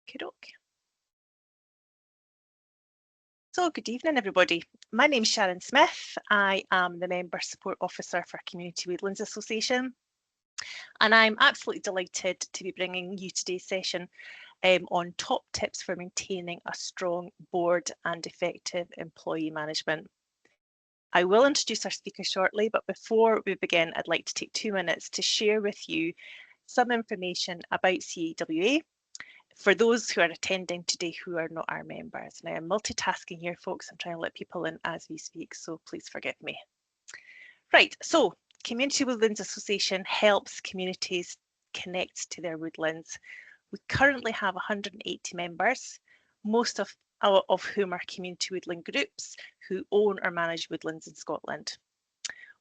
Okey-doke. So good evening, everybody. My name's Sharon Smith. I am the Member Support Officer for Community Woodlands Association, and I'm absolutely delighted to be bringing you today's session on top tips for maintaining a strong board and effective employee management. I will introduce our speaker shortly, but before we begin, I'd like to take 2 minutes to share with you some information about CWA for those who are attending today who are not our members. Now, I'm multitasking here, folks. I'm trying to let people in as we speak, so please forgive me. Right, so Community Woodlands Association helps communities connect to their woodlands. We currently have 180 members, most of whom are community woodland groups who own or manage woodlands in Scotland.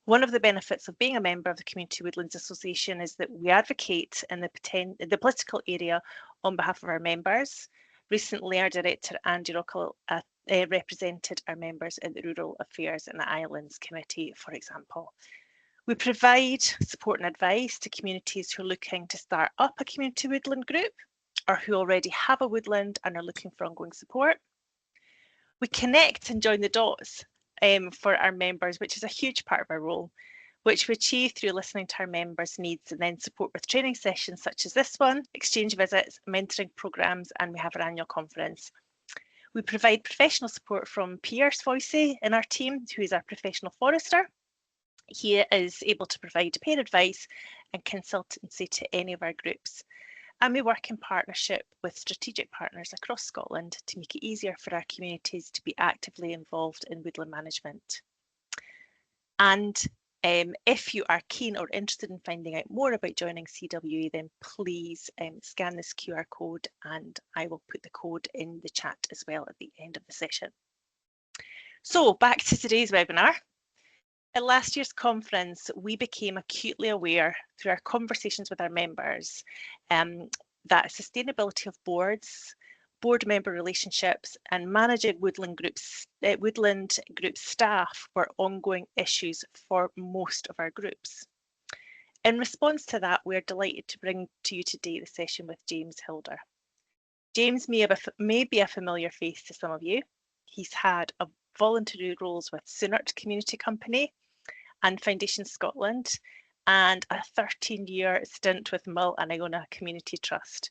One of the benefits of being a member of the Community Woodlands Association is that we advocate in the political area on behalf of our members. Recently, our director, Andy Rockall, represented our members in the Rural Affairs and the Islands Committee, for example. We provide support and advice to communities who are looking to start up a community woodland group or who already have a woodland and are looking for ongoing support. We connect and join the dots for our members, which is a huge part of our role, which we achieve through listening to our members' needs and then support with training sessions such as this one, exchange visits, mentoring programmes, and we have our annual conference. We provide professional support from Pierce Voicey in our team, who is our professional forester. He is able to provide peer advice and consultancy to any of our groups. And we work in partnership with strategic partners across Scotland to make it easier for our communities to be actively involved in woodland management. And if you are keen or interested in finding out more about joining CWA, then please scan this QR code and I will put the code in the chat as well at the end of the session. So back to today's webinar. At last year's conference, we became acutely aware through our conversations with our members that sustainability of boards, board member relationships and managing woodland group staff were ongoing issues for most of our groups. In response to that, we're delighted to bring to you today the session with James Hilder. James may be a familiar face to some of you. He's had voluntary roles with Soonart Community Company and Foundation Scotland, and a 13-year stint with Mull and Iona Community Trust.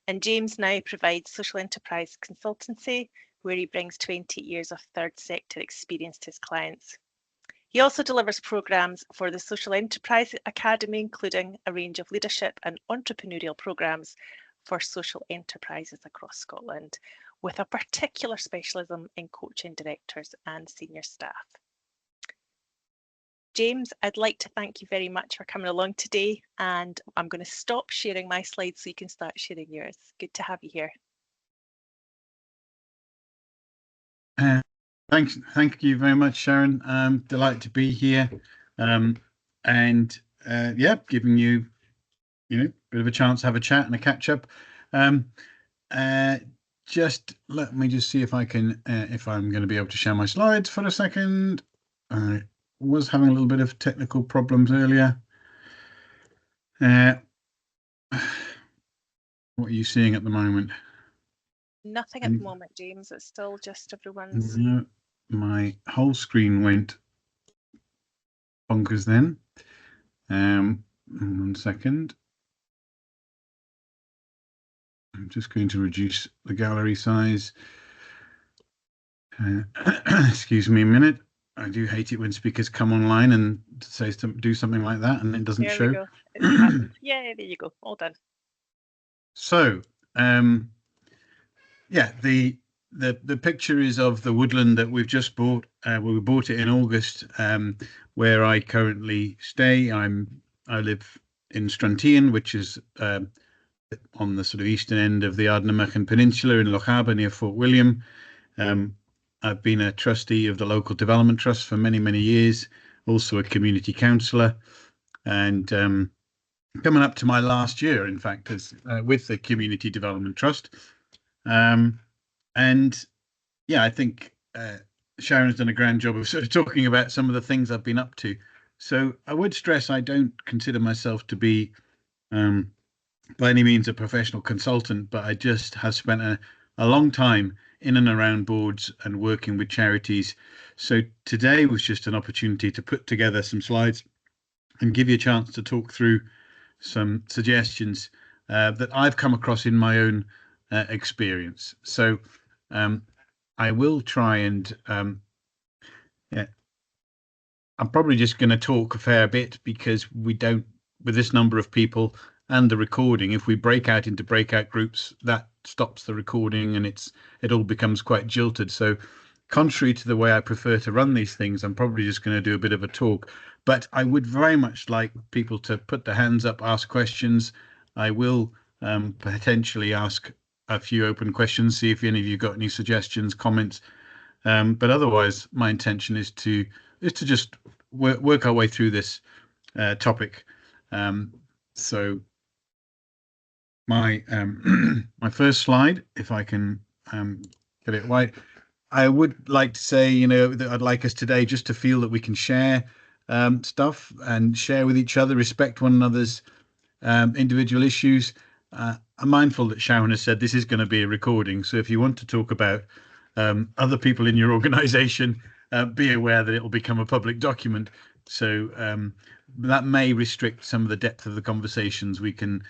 And James now provides social enterprise consultancy, where he brings 20 years of third sector experience to his clients. He also delivers programmes for the Social Enterprise Academy, including a range of leadership and entrepreneurial programmes for social enterprises across Scotland, with a particular specialism in coaching directors and senior staff. James, I'd like to thank you very much for coming along today, and I'm going to stop sharing my slides so you can start sharing yours. Good to have you here. Thank you very much, Sharon. Delighted to be here, and yeah, giving you, a bit of a chance to have a chat and a catch up. Just let me just see if I can, if I'm going to be able to share my slides for a second. I was having a little bit of technical problems earlier. What are you seeing at the moment? Nothing at the moment, James. It's still just everyone's. My whole screen went bonkers then. 1 second. I'm just going to reduce the gallery size. Excuse me a minute. I do hate it when speakers come online and says to do something like that and it doesn't show. There we go. Yeah, there you go. All done. So, yeah, the picture is of the woodland that we've just bought. We bought it in August, where I currently stay. I live in Struntean, which is on the sort of eastern end of the Ardnamurchan Peninsula in Lochaber near Fort William. I've been a trustee of the local development trust for many, many years, also a community councillor, and coming up to my last year, in fact, as with the community development trust. And yeah, I think Sharon's done a grand job of sort of talking about some of the things I've been up to. So I would stress I don't consider myself to be by any means a professional consultant, but I just have spent a long time in and around boards and working with charities. So today was just an opportunity to put together some slides and give you a chance to talk through some suggestions that I've come across in my own experience. So I will try and yeah, I'm probably just going to talk a fair bit because we don't, with this number of people and the recording, if we break out into breakout groups, that stops the recording and it all becomes quite jilted. So contrary to the way I prefer to run these things, I'm probably just going to do a bit of a talk, but I would very much like people to put their hands up, ask questions. I will potentially ask a few open questions, see if any of you got any suggestions, comments. But otherwise, my intention is to just work our way through this topic. So my my first slide, if I can get it right, I would like to say, you know, that I'd like us today just to feel that we can share stuff and share with each other, respect one another's individual issues. I'm mindful that Sharon has said this is going to be a recording, so if you want to talk about other people in your organization, be aware that it will become a public document. So that may restrict some of the depth of the conversations we can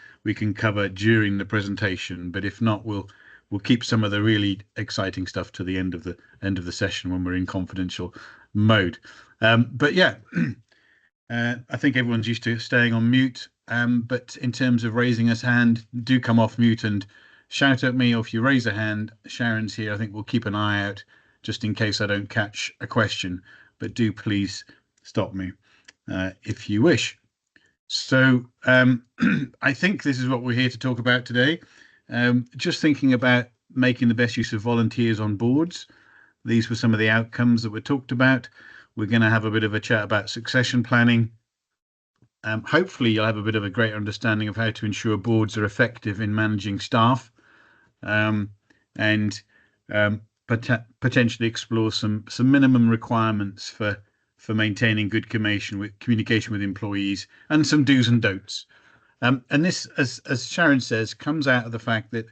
cover during the presentation. But if not, we'll keep some of the really exciting stuff to the end of the session when we're in confidential mode. But yeah, I think everyone's used to staying on mute. But in terms of raising a hand, do come off mute and shout at me, or if you raise a hand, Sharon's here. I think we'll keep an eye out just in case I don't catch a question, but do please stop me if you wish. So I think this is what we're here to talk about today. Just thinking about making the best use of volunteers on boards. These were some of the outcomes that were talked about. We're going to have a bit of a chat about succession planning. Hopefully you'll have a bit of a greater understanding of how to ensure boards are effective in managing staff, and potentially explore some minimum requirements for maintaining good communication with employees, and some do's and don'ts. And this, as Sharon says, comes out of the fact that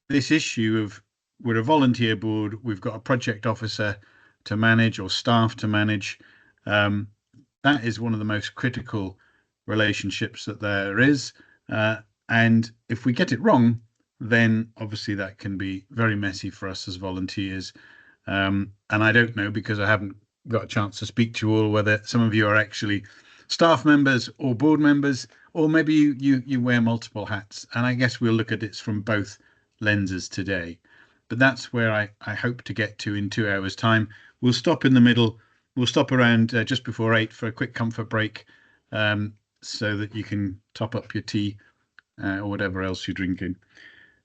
this issue of we're a volunteer board, we've got a project officer to manage or staff to manage. That is one of the most critical relationships that there is. And if we get it wrong, then obviously that can be very messy for us as volunteers. And I don't know, because I haven't got a chance to speak to you all, whether some of you are actually staff members or board members, or maybe you wear multiple hats. And I guess we'll look at it from both lenses today. But that's where I hope to get to in 2 hours' time. We'll stop in the middle. We'll stop around just before 8 for a quick comfort break, so that you can top up your tea or whatever else you're drinking.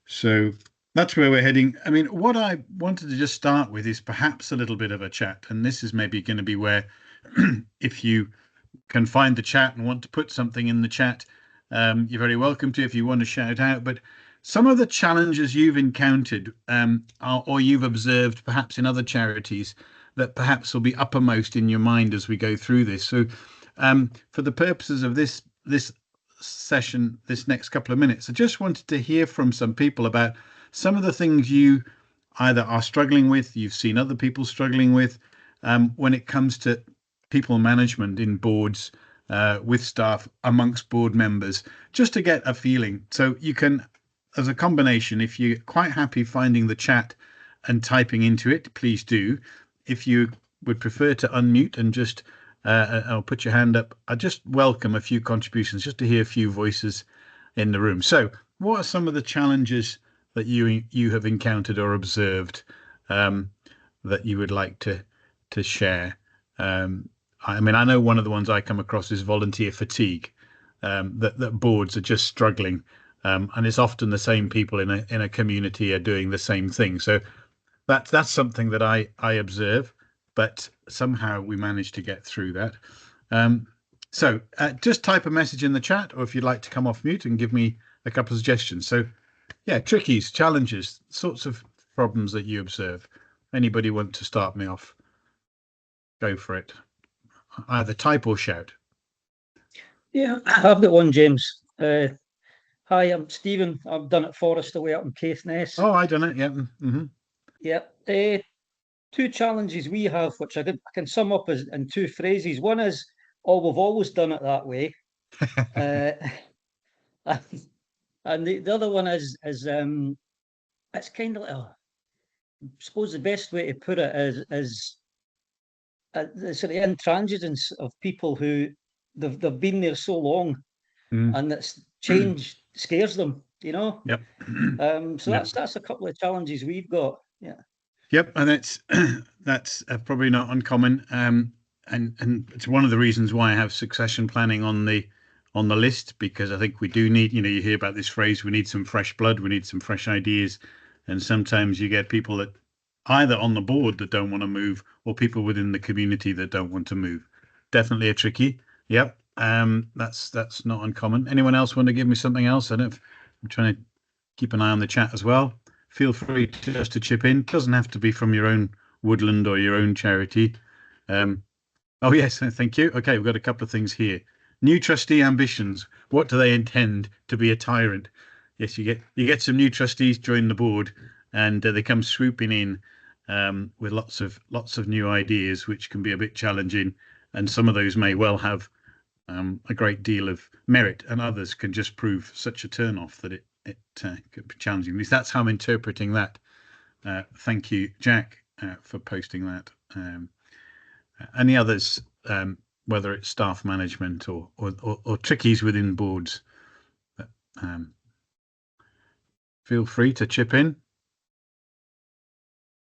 So that's where we're heading. I mean, what I wanted to just start with is perhaps a little bit of a chat. And this is maybe going to be where, if you can find the chat and want to put something in the chat, you're very welcome to, if you want to shout out. But some of the challenges you've encountered or you've observed perhaps in other charities that perhaps will be uppermost in your mind as we go through this. So for the purposes of this session, this next couple of minutes, I just wanted to hear from some people about some of the things you either are struggling with, you've seen other people struggling with, when it comes to people management in boards, with staff, amongst board members, just to get a feeling. So you can, as a combination, if you're quite happy finding the chat and typing into it, please do. If you would prefer to unmute and just I'll put your hand up, I just welcome a few contributions, just to hear a few voices in the room. So what are some of the challenges that you have encountered or observed that you would like to share? I mean, I know one of the ones I come across is volunteer fatigue, that boards are just struggling, and it's often the same people in a community are doing the same thing. So that's something that I observe, but somehow we managed to get through that. So just type a message in the chat, or if you'd like to come off mute and give me a couple of suggestions. So yeah, trickies, challenges, sorts of problems that you observe. Anybody want to start me off? Go for it. Either type or shout. Yeah, I've got one, James. Hi, I'm Stephen. I've done it Forest away up in Caithness. Oh, I done it. Yeah. Mm-hmm. Yeah. Two challenges we have, which I can sum up as in two phrases. One is, "Oh, we've always done it that way," uh, and the other one is it's kind of like, I suppose the best way to put it is the sort of intransigence of people who they've been there so long, and that's change scares them. Yep. So that's a couple of challenges we've got. Yeah. Yep, and that's probably not uncommon. And it's one of the reasons why I have succession planning on the list, because I think we do need, you hear about this phrase, we need some fresh blood, we need some fresh ideas, and sometimes you get people that either on the board that don't want to move, or people within the community that don't want to move. Definitely a tricky. Yep. That's not uncommon. Anyone else want to give me something else? I'm trying to keep an eye on the chat as well. Feel free just to chip in. Doesn't have to be from your own woodland or your own charity. Oh yes, thank you. Okay, we've got a couple of things here. New trustee ambitions. What do they intend to be a tyrant? Yes, you get some new trustees join the board, and they come swooping in with lots of new ideas, which can be a bit challenging. And some of those may well have a great deal of merit, and others can just prove such a turn-off that it could be challenging. At least that's how I'm interpreting that. Thank you, Jack, for posting that. Any others, whether it's staff management or trickies within boards, feel free to chip in.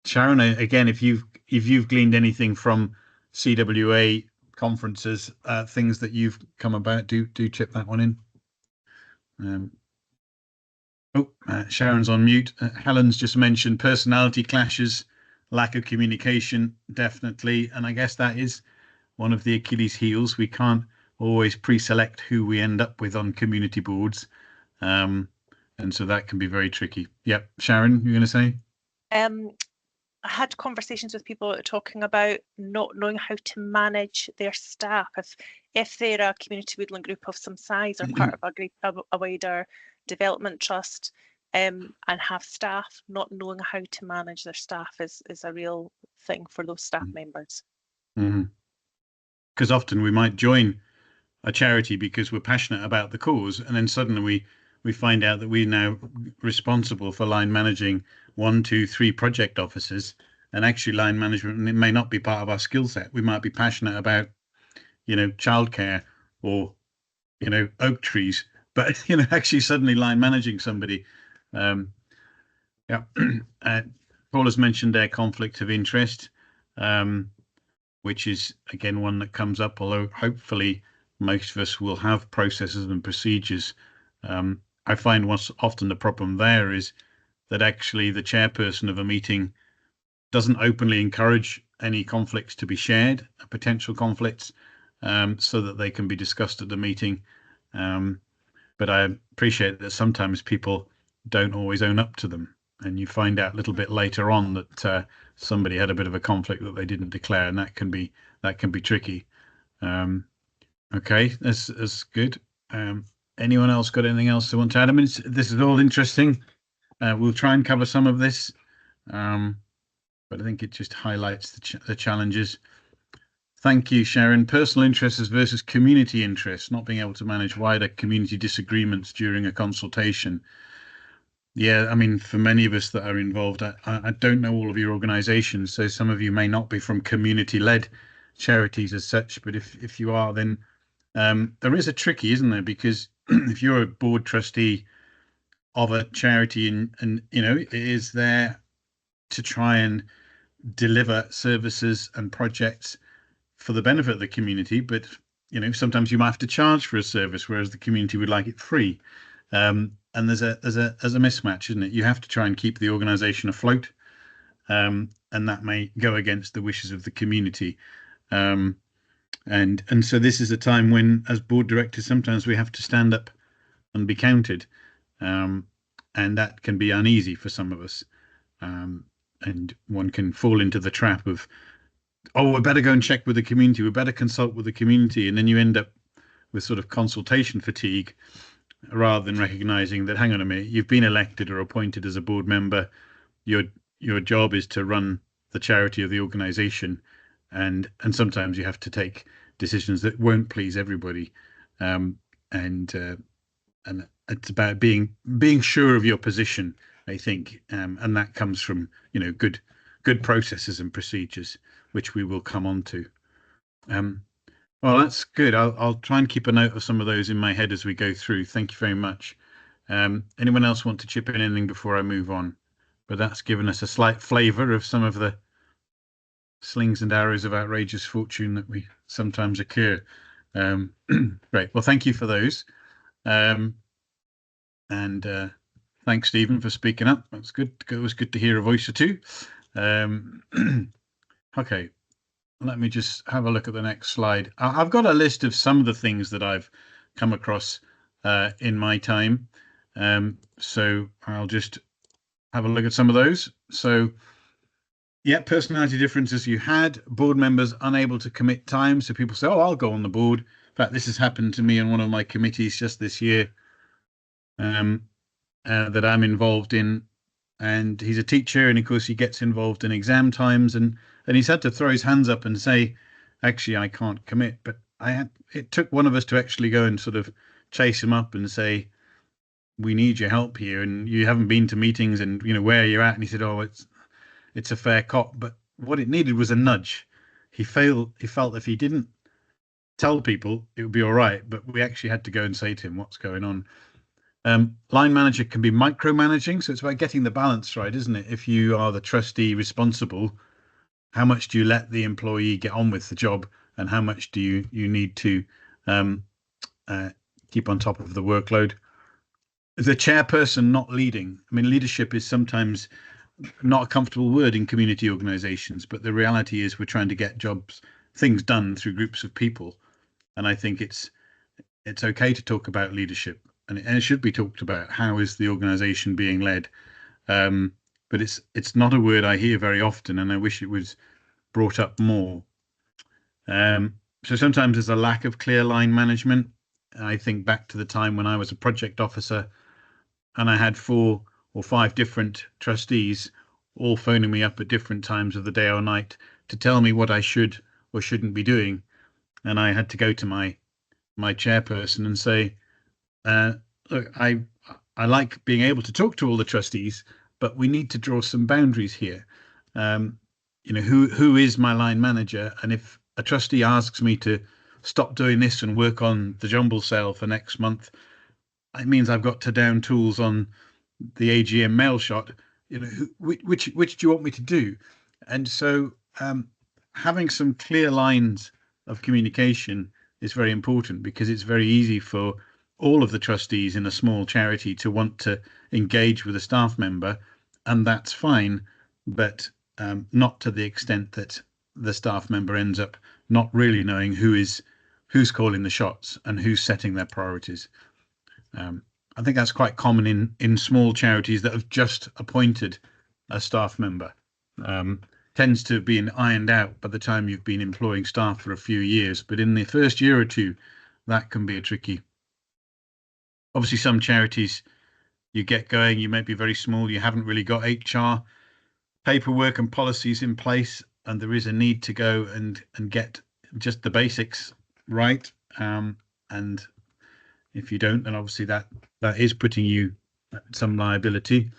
Sharon, again, if you've gleaned anything from CWA conferences, things that you've come about, do chip that one in. Sharon's on mute. Helen's just mentioned personality clashes, lack of communication, definitely. And I guess that is one of the Achilles heels. We can't always pre-select who we end up with on community boards. And so that can be very tricky. Yep. Sharon, you're going to say? I had conversations with people talking about not knowing how to manage their staff. If they're a community woodland group of some size or part of a wider development trust, and have staff, not knowing how to manage their staff is a real thing for those staff members. Because often we might join a charity because we're passionate about the cause, and then suddenly we find out that we're now responsible for line managing 1, 2, 3 project officers, and actually line management, it may not be part of our skill set. We might be passionate about, childcare or, oak trees, but actually suddenly line managing somebody. Yeah. Paul has mentioned their conflict of interest, which is again one that comes up, although hopefully most of us will have processes and procedures. I find what's often the problem there is that actually the chairperson of a meeting doesn't openly encourage any conflicts to be shared, potential conflicts, so that they can be discussed at the meeting. But I appreciate that sometimes people don't always own up to them, and you find out a little bit later on that somebody had a bit of a conflict that they didn't declare, and that can be tricky. Okay, that's good. Anyone else got anything else they want to add? I mean, this is all interesting. We'll try and cover some of this, but I think it just highlights the challenges. Thank you, Sharon. Personal interests versus community interests, not being able to manage wider community disagreements during a consultation. Yeah, I mean, for many of us that are involved, I don't know all of your organizations, so some of you may not be from community-led charities as such, but if you are, then there is a tricky, isn't there? Because if you're a board trustee of a charity and it is there to try and deliver services and projects for the benefit of the community, but sometimes you might have to charge for a service, whereas the community would like it free. And there's a mismatch, isn't it? You have to try and keep the organization afloat, and that may go against the wishes of the community. And so this is a time when, as board directors, sometimes we have to stand up and be counted, and that can be uneasy for some of us. And one can fall into the trap of, oh, we better go and check with the community, we better consult with the community, and then you end up with sort of consultation fatigue, rather than recognizing that, hang on a minute, you've been elected or appointed as a board member. Your job is to run the charity or the organization, and sometimes you have to take decisions that won't please everybody, and it's about being sure of your position, I think, and that comes from good processes and procedures, which we will come on to. Well, that's good. I'll try and keep a note of some of those in my head as we go through. Thank you very much. Anyone else want to chip in anything before I move on? But that's given us a slight flavour of some of the slings and arrows of outrageous fortune that we sometimes occur. Great. Well, thank you for those. And thanks, Stephen, for speaking up. That's good. It was good to hear a voice or two. Okay, let me just have a look at the next slide. I've got a list of some of the things that I've come across in my time. So I'll just have a look at some of those. So, yeah, personality differences you had, board members unable to commit time. So people say, oh, I'll go on the board. In fact, this has happened to me on one of my committees just this year that I'm involved in. And he's a teacher, and of course he gets involved in exam times, and he's had to throw his hands up and say, actually, I can't commit. But it took one of us to actually go and sort of chase him up and say, we need your help here, and you haven't been to meetings, and where you're at. And he said, oh, it's a fair cop. But what it needed was a nudge. He felt if he didn't tell people, it would be all right. But we actually had to go and say to him, what's going on? Line manager can be micromanaging, so it's about getting the balance right, isn't it? If you are the trustee responsible, how much do you let the employee get on with the job, and how much do you need to keep on top of the workload? The chairperson not leading. I mean, leadership is sometimes not a comfortable word in community organizations, but the reality is we're trying to get things done through groups of people, and I think it's okay to talk about leadership. And it should be talked about. How is the organisation being led? But it's not a word I hear very often, and I wish it was brought up more. So sometimes there's a lack of clear line management. I think back to the time when I was a project officer, and I had 4 or 5 different trustees all phoning me up at different times of the day or night to tell me what I should or shouldn't be doing, and I had to go to my chairperson and say, look, I like being able to talk to all the trustees, but we need to draw some boundaries here. Who is my line manager? And if a trustee asks me to stop doing this and work on the jumble sale for next month, it means I've got to down tools on the AGM mail shot. Which do you want me to do? And so having some clear lines of communication is very important, because it's very easy for all of the trustees in a small charity to want to engage with a staff member, and that's fine, but not to the extent that the staff member ends up not really knowing who's calling the shots and who's setting their priorities. I think that's quite common in small charities that have just appointed a staff member. Tends to be ironed out by the time you've been employing staff for a few years, but in the first year or two, that can be a tricky. Obviously, some charities you get going, you might be very small, you haven't really got HR paperwork and policies in place, and there is a need to go and get just the basics right. And if you don't, then obviously that is putting you at some liability.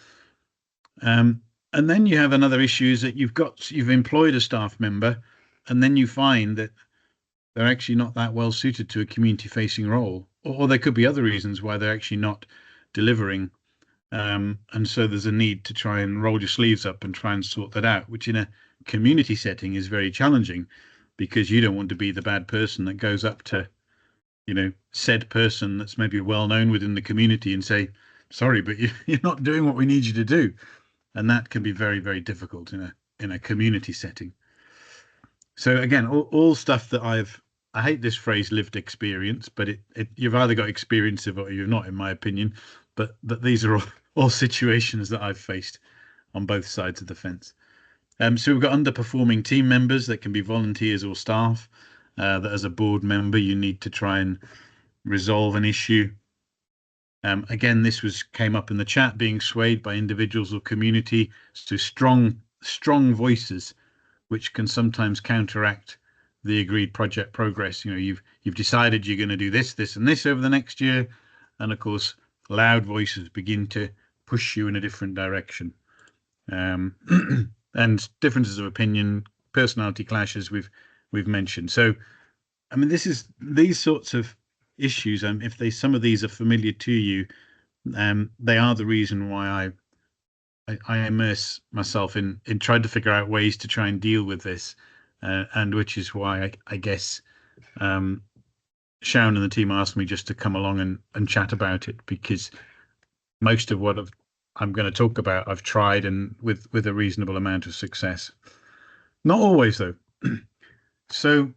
And then you have another issue, is that you've employed a staff member, and then you find that they're actually not that well suited to a community facing role, or there could be other reasons why they're actually not delivering. And so there's a need to try and roll your sleeves up and try and sort that out, which in a community setting is very challenging, because you don't want to be the bad person that goes up to, said person that's maybe well known within the community and say, sorry, but you're not doing what we need you to do. And that can be very, very difficult in a community setting. So again, all stuff that I hate this phrase lived experience, but you've either got experience of it or you've not, in my opinion. But these are all situations that I've faced on both sides of the fence. So we've got underperforming team members that can be volunteers or staff, that as a board member you need to try and resolve an issue. Again, this came up in the chat, being swayed by individuals or community, so strong voices, which can sometimes counteract the agreed project progress. You know, you've decided you're going to do this, this, and this over the next year, and of course, loud voices begin to push you in a different direction. And differences of opinion, personality clashes we've mentioned. So, I mean, these sorts of issues. If some of these are familiar to you, they are the reason why I immerse myself in trying to figure out ways to try and deal with this, and which is why I guess Sharon and the team asked me just to come along and chat about it, because most of what I'm going to talk about I've tried, and with a reasonable amount of success. Not always, though. So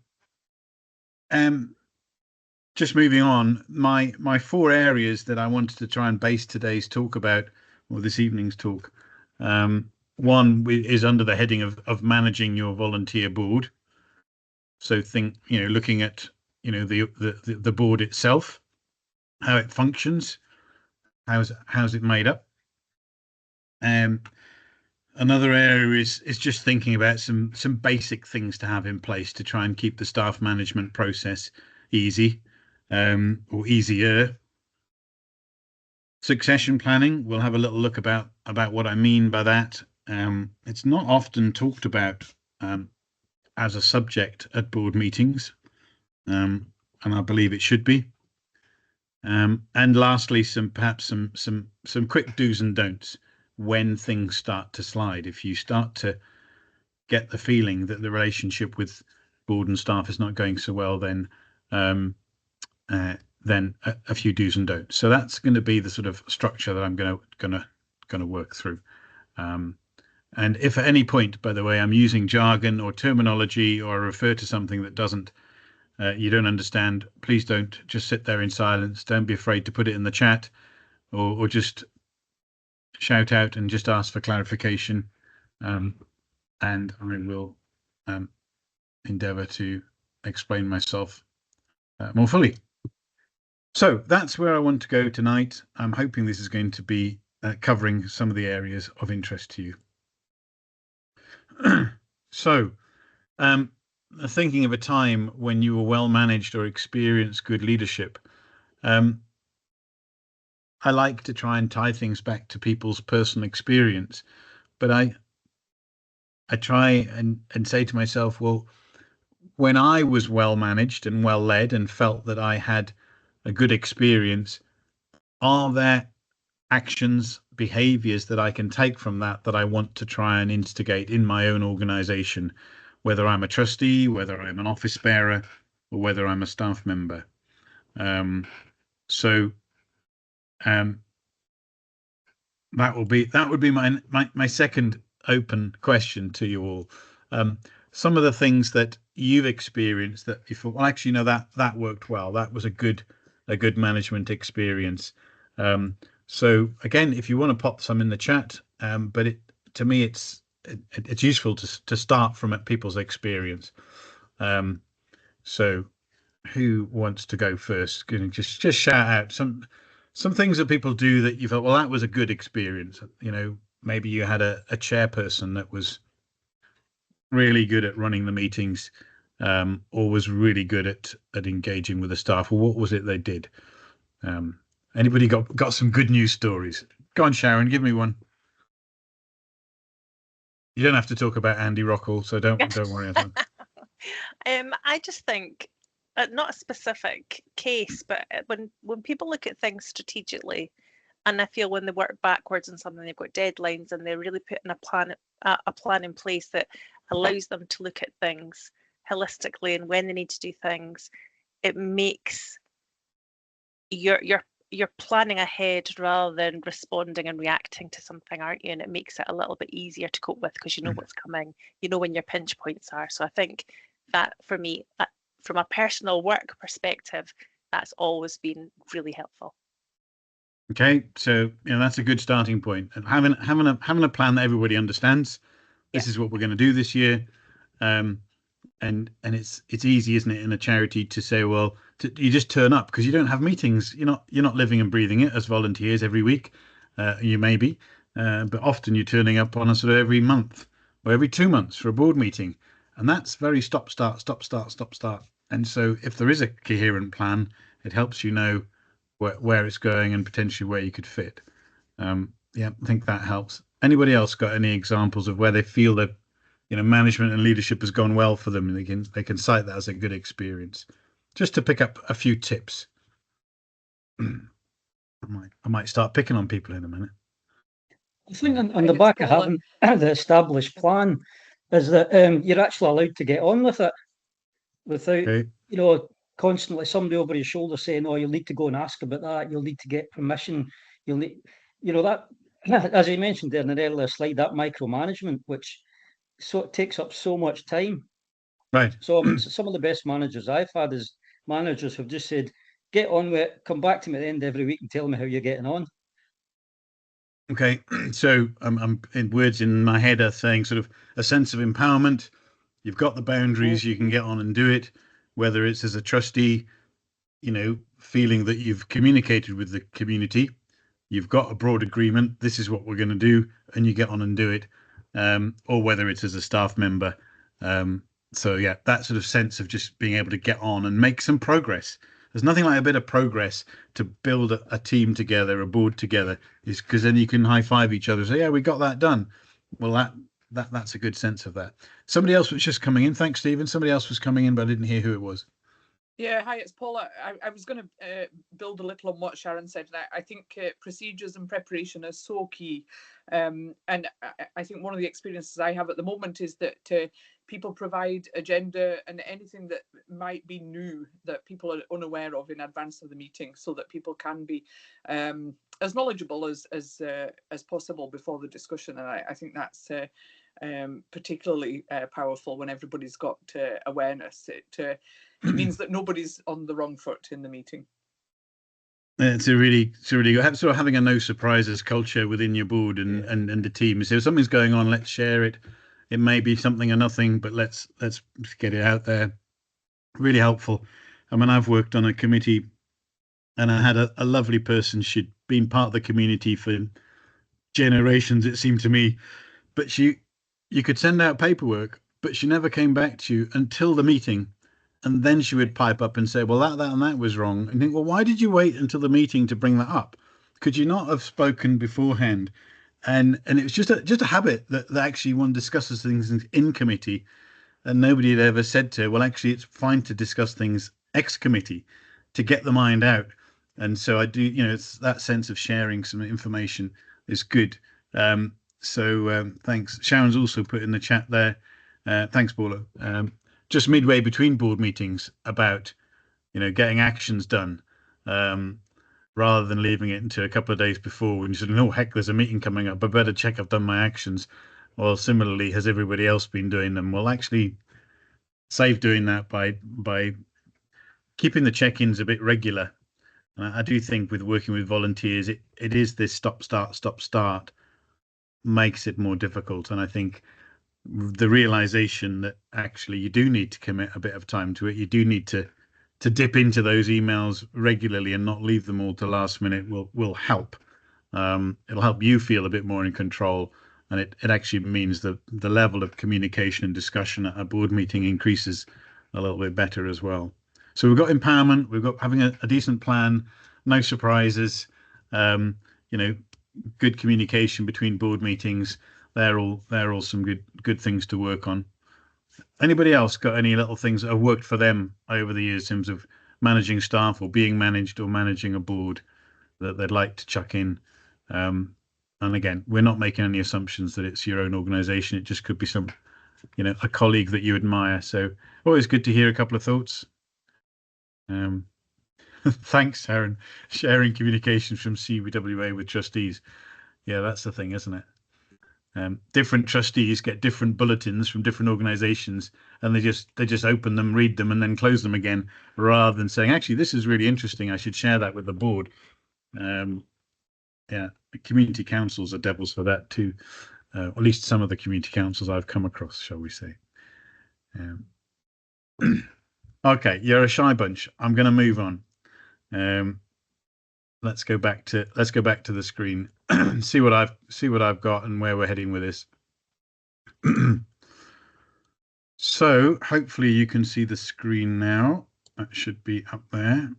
just moving on, my 4 areas that I wanted to try and base today's talk about, or this evening's talk. One is under the heading of managing your volunteer board. So looking at, the board itself, how it functions, how's it made up. Another area is just thinking about some basic things to have in place to try and keep the staff management process easy, or easier. Succession planning, we'll have a little look about what I mean by that. It's not often talked about as a subject at board meetings, and I believe it should be. And lastly, perhaps some quick do's and don'ts when things start to slide. If you start to get the feeling that the relationship with board and staff is not going so well, then a few do's and don'ts. So that's going to be the sort of structure that I'm going to work through. And if at any point, by the way, I'm using jargon or terminology, or I refer to something that you don't understand, please don't just sit there in silence. Don't be afraid to put it in the chat, or just shout out and just ask for clarification, and I will endeavour to explain myself more fully. So that's where I want to go tonight. I'm hoping this is going to be covering some of the areas of interest to you. So, thinking of a time when you were well managed or experienced good leadership, I like to try and tie things back to people's personal experience, but I try and say to myself, well, when I was well managed and well led and felt that I had a good experience, are there actions, behaviors that I can take from that I want to try and instigate in my own organization, whether I'm a trustee, whether I'm an office bearer, or whether I'm a staff member. That would be my second open question to you all. Some of the things that you've experienced that you thought, well, actually, no, that worked well. That was a good management experience. So again, if you want to pop some in the chat, but to me, it's useful to start from people's experience. So who wants to go first? Just shout out some things that people do that you thought, well, that was a good experience. Maybe you had a chairperson that was really good at running the meetings, or was really good at engaging with the staff. Well, what was it they did? Anybody got some good news stories? Go on, Sharon, give me one. You don't have to talk about Andy Rockall, so don't worry about it. I just think, not a specific case, but when people look at things strategically, and I feel when they work backwards on something, they've got deadlines, and they're really putting a plan in place that allows them to look at things holistically, and when they need to do things, it makes you're planning ahead rather than responding and reacting to something, aren't you? And it makes it a little bit easier to cope with, because you know what's coming, you know when your pinch points are. So I think that for me, from a personal work perspective, that's always been really helpful. Okay, so that's a good starting point. And having a plan that everybody understands. This is what we're going to do this year, and and it's easy, isn't it, in a charity to say, well, you just turn up because you don't have meetings. You're not living and breathing it as volunteers every week. You may be, but often you're turning up on a sort of every month or every 2 months for a board meeting, and that's very stop start stop start stop start. And so if there is a coherent plan, it helps you know where it's going and potentially where you could fit. Yeah, I think that helps. Anybody else got any examples of where they feel that management and leadership has gone well for them, and they can cite that as a good experience? Just to pick up a few tips. I might start picking on people in a minute. I think on the back of having the established plan is that you're actually allowed to get on with it without constantly somebody over your shoulder saying, "Oh, you'll need to go and ask about that. You'll need to get permission. You'll need, that." As I mentioned there in an earlier slide, that micromanagement, which takes up so much time. Right. So I mean, some of the best managers I've had is managers who've just said, "Get on with it. Come back to me at the end of every week and tell me how you're getting on." Okay, so I'm in words in my head are saying sort of a sense of empowerment. You've got the boundaries, you can get on and do it, whether it's as a trustee, feeling that you've communicated with the community, you've got a broad agreement, this is what we're going to do, and you get on and do it, or whether it's as a staff member. So yeah, that sort of sense of just being able to get on and make some progress. There's nothing like a bit of progress to build a team together, a board together, is because then you can high five each other and say, yeah, we got that done. Well, that's a good sense of that. Somebody else was just coming in. Thanks, Stephen. Somebody else was coming in, but I didn't hear who it was. Yeah, hi, it's Paula. I was going to build a little on what Sharon said. I think procedures and preparation are so key. And I think one of the experiences I have at the moment is that people provide agenda and anything that might be new that people are unaware of in advance of the meeting, so that people can be as knowledgeable as possible before the discussion. And I think that's particularly powerful when everybody's got awareness. It means that nobody's on the wrong foot in the meeting. It's a really good, sort of having a no surprises culture within your board and the team. So if something's going on, let's share it. It may be something or nothing, but let's get it out there. Really helpful. I mean, I've worked on a committee, and I had a lovely person. She'd been part of the community for generations, it seemed to me, but you could send out paperwork, but she never came back to you until the meeting. And then she would pipe up and say, well, that and that was wrong. And think, well, why did you wait until the meeting to bring that up? Could you not have spoken beforehand? And it was just a habit that actually one discusses things in committee, and nobody had ever said to her, well, actually, it's fine to discuss things ex committee to get the mind out. And so I do, it's that sense of sharing some information is good. So thanks. Sharon's also put in the chat there. Thanks, Paula. Just midway between board meetings about, getting actions done, rather than leaving it into a couple of days before when you said, oh, heck, there's a meeting coming up, I better check I've done my actions. Or similarly, has everybody else been doing them? Well, actually, save doing that by keeping the check-ins a bit regular. And I do think with working with volunteers, it is this stop, start makes it more difficult. And I think the realization that actually you do need to commit a bit of time to it, you do need to dip into those emails regularly and not leave them all to last minute will help. It'll help you feel a bit more in control, and it actually means that the level of communication and discussion at a board meeting increases a little bit better as well. So we've got empowerment, we've got having a decent plan, no surprises, good communication between board meetings. They're all some good things to work on. Anybody else got any little things that have worked for them over the years in terms of managing staff or being managed or managing a board that they'd like to chuck in? And again, we're not making any assumptions that it's your own organisation. It just could be some, a colleague that you admire. So always good to hear a couple of thoughts. Thanks, Sharon. Sharing communications from CWA with trustees. Yeah, that's the thing, isn't it? Different trustees get different bulletins from different organisations, and they just open them, read them, and then close them again, rather than saying, actually, this is really interesting, I should share that with the board. Yeah, community councils are devils for that too, at least some of the community councils I've come across, shall we say. Okay, you're a shy bunch. I'm going to move on. Let's go back to the screen. see what I've got and where we're heading with this. So hopefully you can see the screen now. That should be up there.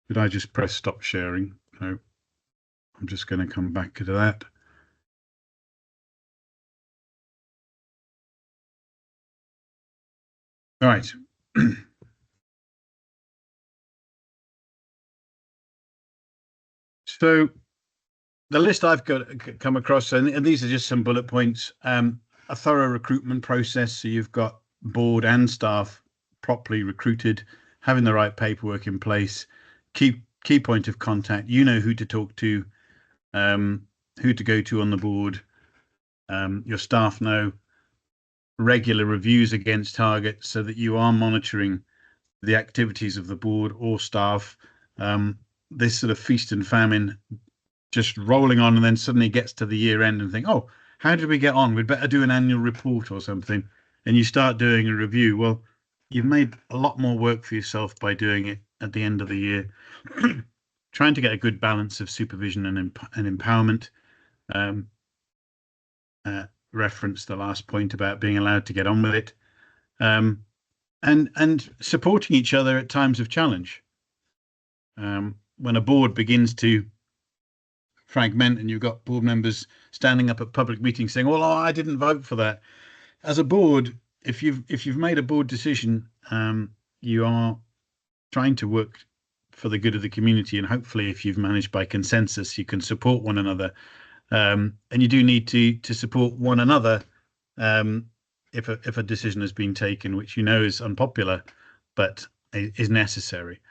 Did I just press stop sharing? No, I'm just going to come back to that. All right. So the list I've come across, and these are just some bullet points. A thorough recruitment process, so you've got board and staff properly recruited, having the right paperwork in place, key point of contact. You know who to talk to, who to go to on the board. Your staff know. Regular reviews against targets, so that you are monitoring the activities of the board or staff. This sort of feast and famine, just rolling on, and then suddenly gets to the year end and think, oh, how did we get on? We'd better do an annual report or something. And you start doing a review. Well, you've made a lot more work for yourself by doing it at the end of the year. Trying to get a good balance of supervision and empowerment. Reference the last point about being allowed to get on with it. And supporting each other at times of challenge. When a board begins to fragment and you've got board members standing up at public meetings saying, well, I didn't vote for that. As a board, if you've made a board decision, you are trying to work for the good of the community, and hopefully if you've managed by consensus, you can support one another. And you do need to support one another if a decision has been taken which you know is unpopular but is necessary.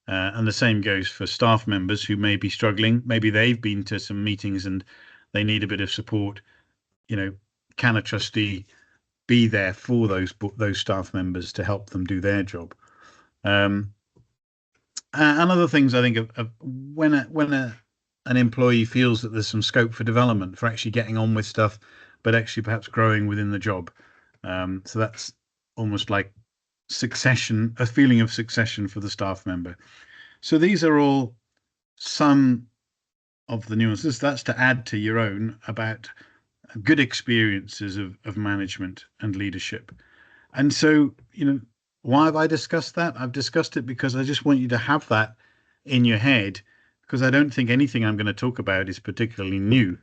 And the same goes for staff members who may be struggling. Maybe they've been to some meetings and they need a bit of support. You know, can a trustee be there for those staff members to help them do their job? And other things, I think, of when an employee feels that there's some scope for development, for actually getting on with stuff, but actually perhaps growing within the job. So that's almost like succession, a feeling of succession for the staff member. So these are all some of the nuances. That's to add to your own about good experiences of management and leadership. And so, you know, why have I discussed that? I've discussed it because I just want you to have that in your head, because I don't think anything I'm going to talk about is particularly new.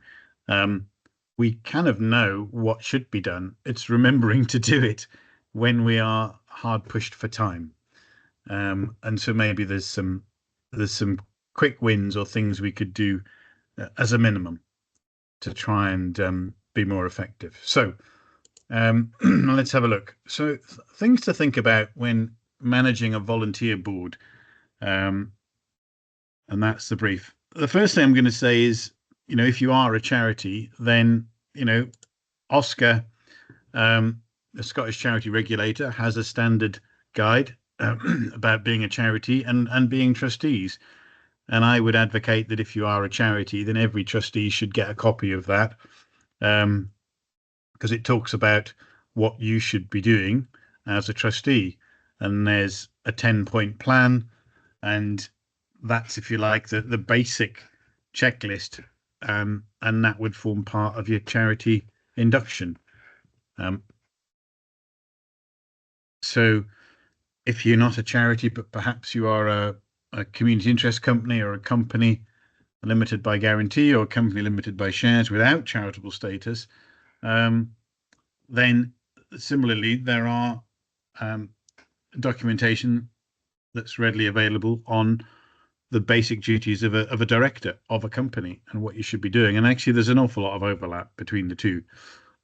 We kind of know what should be done. It's remembering to do it when we are hard pushed for time. And so maybe there's some quick wins or things we could do as a minimum to try and be more effective. So let's have a look. So things to think about when managing a volunteer board. And that's the brief. The first thing I'm going to say is, you know, if you are a charity, then, you know, Oscar, the Scottish Charity Regulator, has a standard guide about being a charity and being trustees. And I would advocate that if you are a charity, then every trustee should get a copy of that, because it talks about what you should be doing as a trustee. And there's a 10-point plan, and that's, if you like, the basic checklist, and that would form part of your charity induction. So if you're not a charity, but perhaps you are a community interest company, or a company limited by guarantee, or a company limited by shares without charitable status, then similarly there are documentation that's readily available on the basic duties of a director of a company and what you should be doing. And actually there's an awful lot of overlap between the two,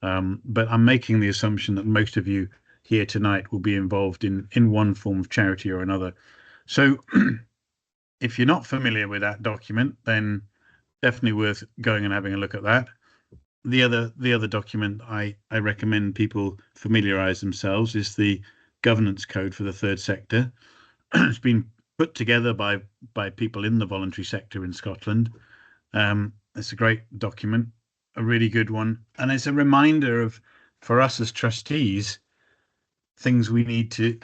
but I'm making the assumption that most of you here tonight will be involved in one form of charity or another. So if you're not familiar with that document, then definitely worth going and having a look at that. The other document I recommend people familiarize themselves is the governance code for the third sector. It's been put together by people in the voluntary sector in Scotland. It's a great document, a really good one, and it's a reminder of for us as trustees, things we need to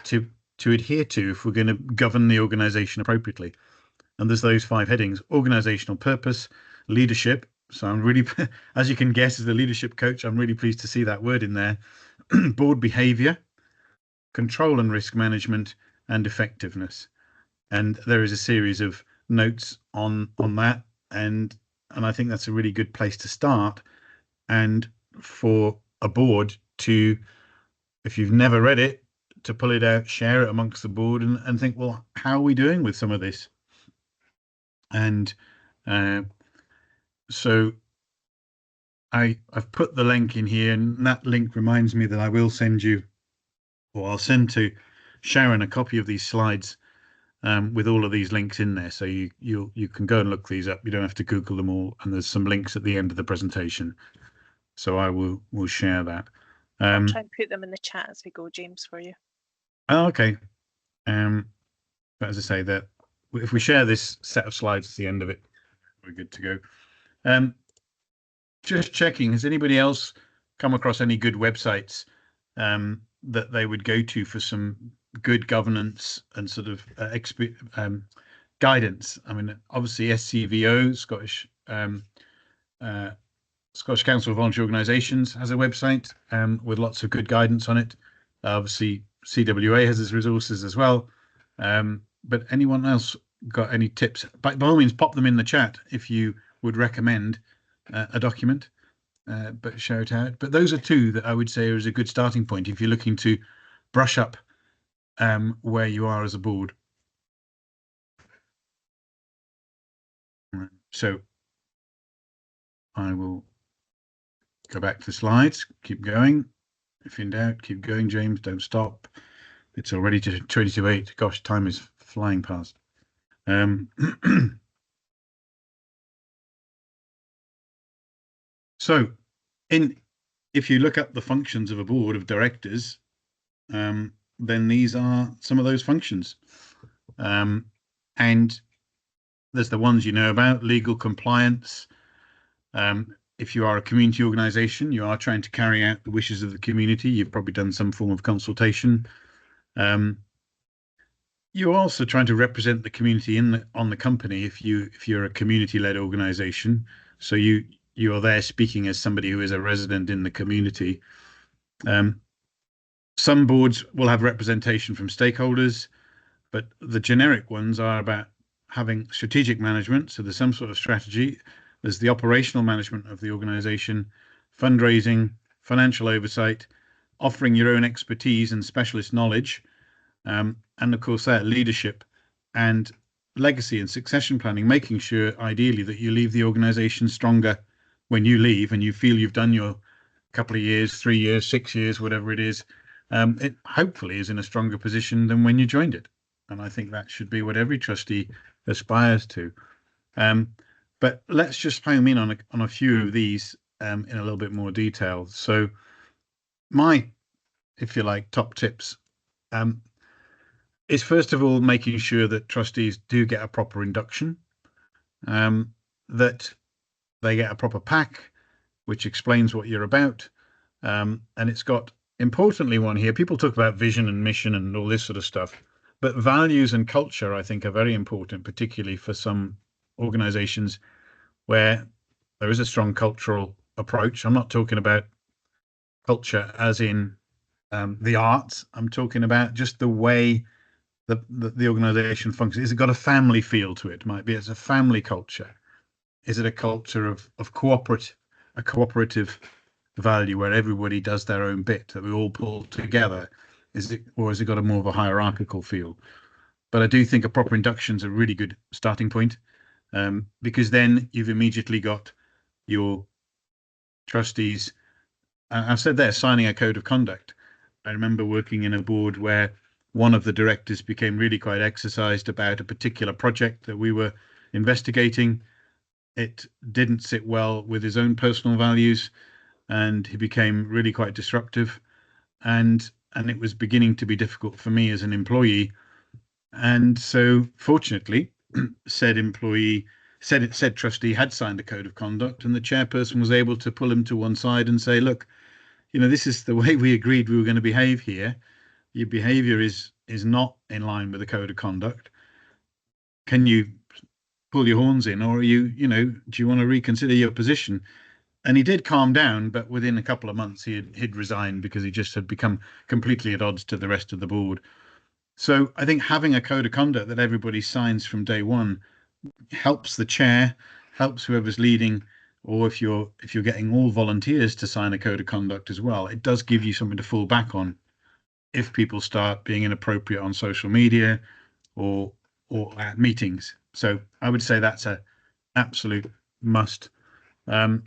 adhere to if we're going to govern the organisation appropriately. And there's those 5 headings: organisational purpose, leadership. So I'm really, as you can guess, as the leadership coach, I'm really pleased to see that word in there. Board behaviour, control and risk management, and effectiveness. And there is a series of notes on that, and I think that's a really good place to start. And for a board to, if you've never read it, to pull it out, share it amongst the board, and think, well, how are we doing with some of this? And so I've put the link in here, and that link reminds me that I will send you, or I'll send to Sharon, a copy of these slides with all of these links in there, so you can go and look these up. You don't have to Google them all, and there's some links at the end of the presentation. So I will share that. I'll try and put them in the chat as we go, James, for you. Oh, okay. But as I say, that if we share this set of slides at the end of it, we're good to go. Just checking, has anybody else come across any good websites that they would go to for some good governance and sort of guidance? I mean, obviously SCVO, Scottish Council of Voluntary Organisations, has a website with lots of good guidance on it. Obviously CWA has its resources as well. But anyone else got any tips? By all means, pop them in the chat if you would recommend a document, but shout out. But those are 2 that I would say is a good starting point if you're looking to brush up where you are as a board. So I will go back to the slides, keep going. If in doubt, keep going, James, don't stop. It's already to 20:08. Gosh, time is flying past. So if you look up the functions of a board of directors, then these are some of those functions. And there's the ones you know about: legal compliance. If you are a community organisation, you are trying to carry out the wishes of the community. You've probably done some form of consultation. You're also trying to represent the community on the company if you're a community-led organisation. So you are there speaking as somebody who is a resident in the community. Some boards will have representation from stakeholders, but the generic ones are about having strategic management. So there's some sort of strategy. There's the operational management of the organisation, fundraising, financial oversight, offering your own expertise and specialist knowledge, and of course that leadership and legacy and succession planning, making sure ideally that you leave the organisation stronger when you leave and you feel you've done your couple of years, 3 years, 6 years, whatever it is. It hopefully is in a stronger position than when you joined it. And I think that should be what every trustee aspires to. But let's just home in on a few of these in a little bit more detail. So my, if you like, top tips is first of all making sure that trustees do get a proper induction, that they get a proper pack which explains what you're about, and it's got, importantly, one here. People talk about vision and mission and all this sort of stuff, but values and culture, I think, are very important, particularly for some organizations where there is a strong cultural approach. I'm not talking about culture as in the arts. I'm talking about just the way the organization functions. Is it got a family feel to it? Might be it's a family culture. Is it a culture of cooperative value where everybody does their own bit, that we all pull together? Is it, or has it got a more of a hierarchical feel? But I do think a proper induction is a really good starting point, because then you've immediately got your trustees. I've said there, signing a code of conduct. I remember working in a board where one of the directors became really quite exercised about a particular project that we were investigating. It didn't sit well with his own personal values, and he became really quite disruptive, and it was beginning to be difficult for me as an employee. And so fortunately, said trustee had signed a code of conduct, and the chairperson was able to pull him to one side and say, look, this is the way we agreed we were going to behave here. Your behaviour is not in line with the code of conduct. Can you pull your horns in, or do you want to reconsider your position? And he did calm down, but within a couple of months he'd resigned because he just had become completely at odds to the rest of the board. So I think having a code of conduct that everybody signs from day one helps the chair, helps whoever's leading, or if you're getting all volunteers to sign a code of conduct as well, it does give you something to fall back on if people start being inappropriate on social media or at meetings. So I would say that's a absolute must. That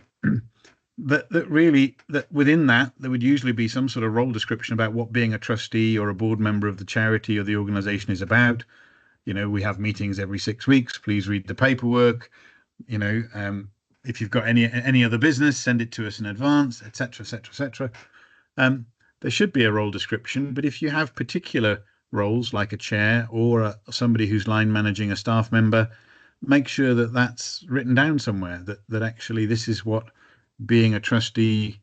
within that there would usually be some sort of role description about what being a trustee or a board member of the charity or the organization is about. We have meetings every 6 weeks. Please read the paperwork. If you've got any other business, send it to us in advance, etc., etc., etc. There should be a role description, but if you have particular roles like a chair or somebody who's line managing a staff member, make sure that that's written down somewhere, that actually this is what being a trustee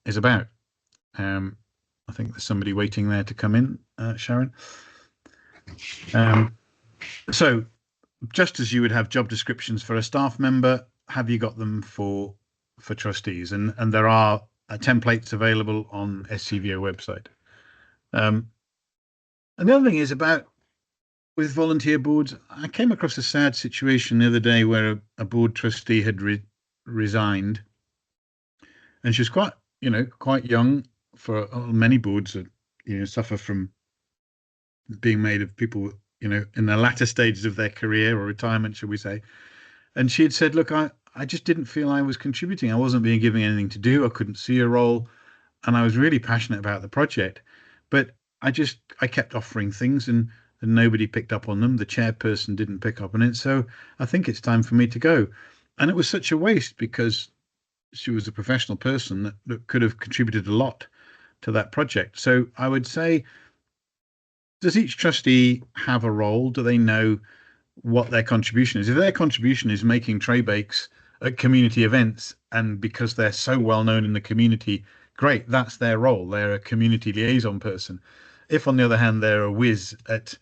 is about. I think there's somebody waiting there to come in, Sharon. So just as you would have job descriptions for a staff member, have you got them for trustees? And there are templates available on SCVO website. And the other thing is with volunteer boards, I came across a sad situation the other day where a board trustee had resigned, and she was quite young. For many boards that suffer from being made of people in the latter stages of their career or retirement, shall we say. And she had said, look, I just didn't feel I was contributing. I wasn't being given anything to do. I couldn't see a role, and I was really passionate about the project, but I kept offering things and nobody picked up on them. The chairperson didn't pick up on it. So I think it's time for me to go. And it was such a waste because she was a professional person that could have contributed a lot to that project. So I would say, does each trustee have a role? Do they know what their contribution is? If their contribution is making tray bakes at community events, and because they're so well known in the community, great, that's their role. They're a community liaison person. If, on the other hand, they're a whiz at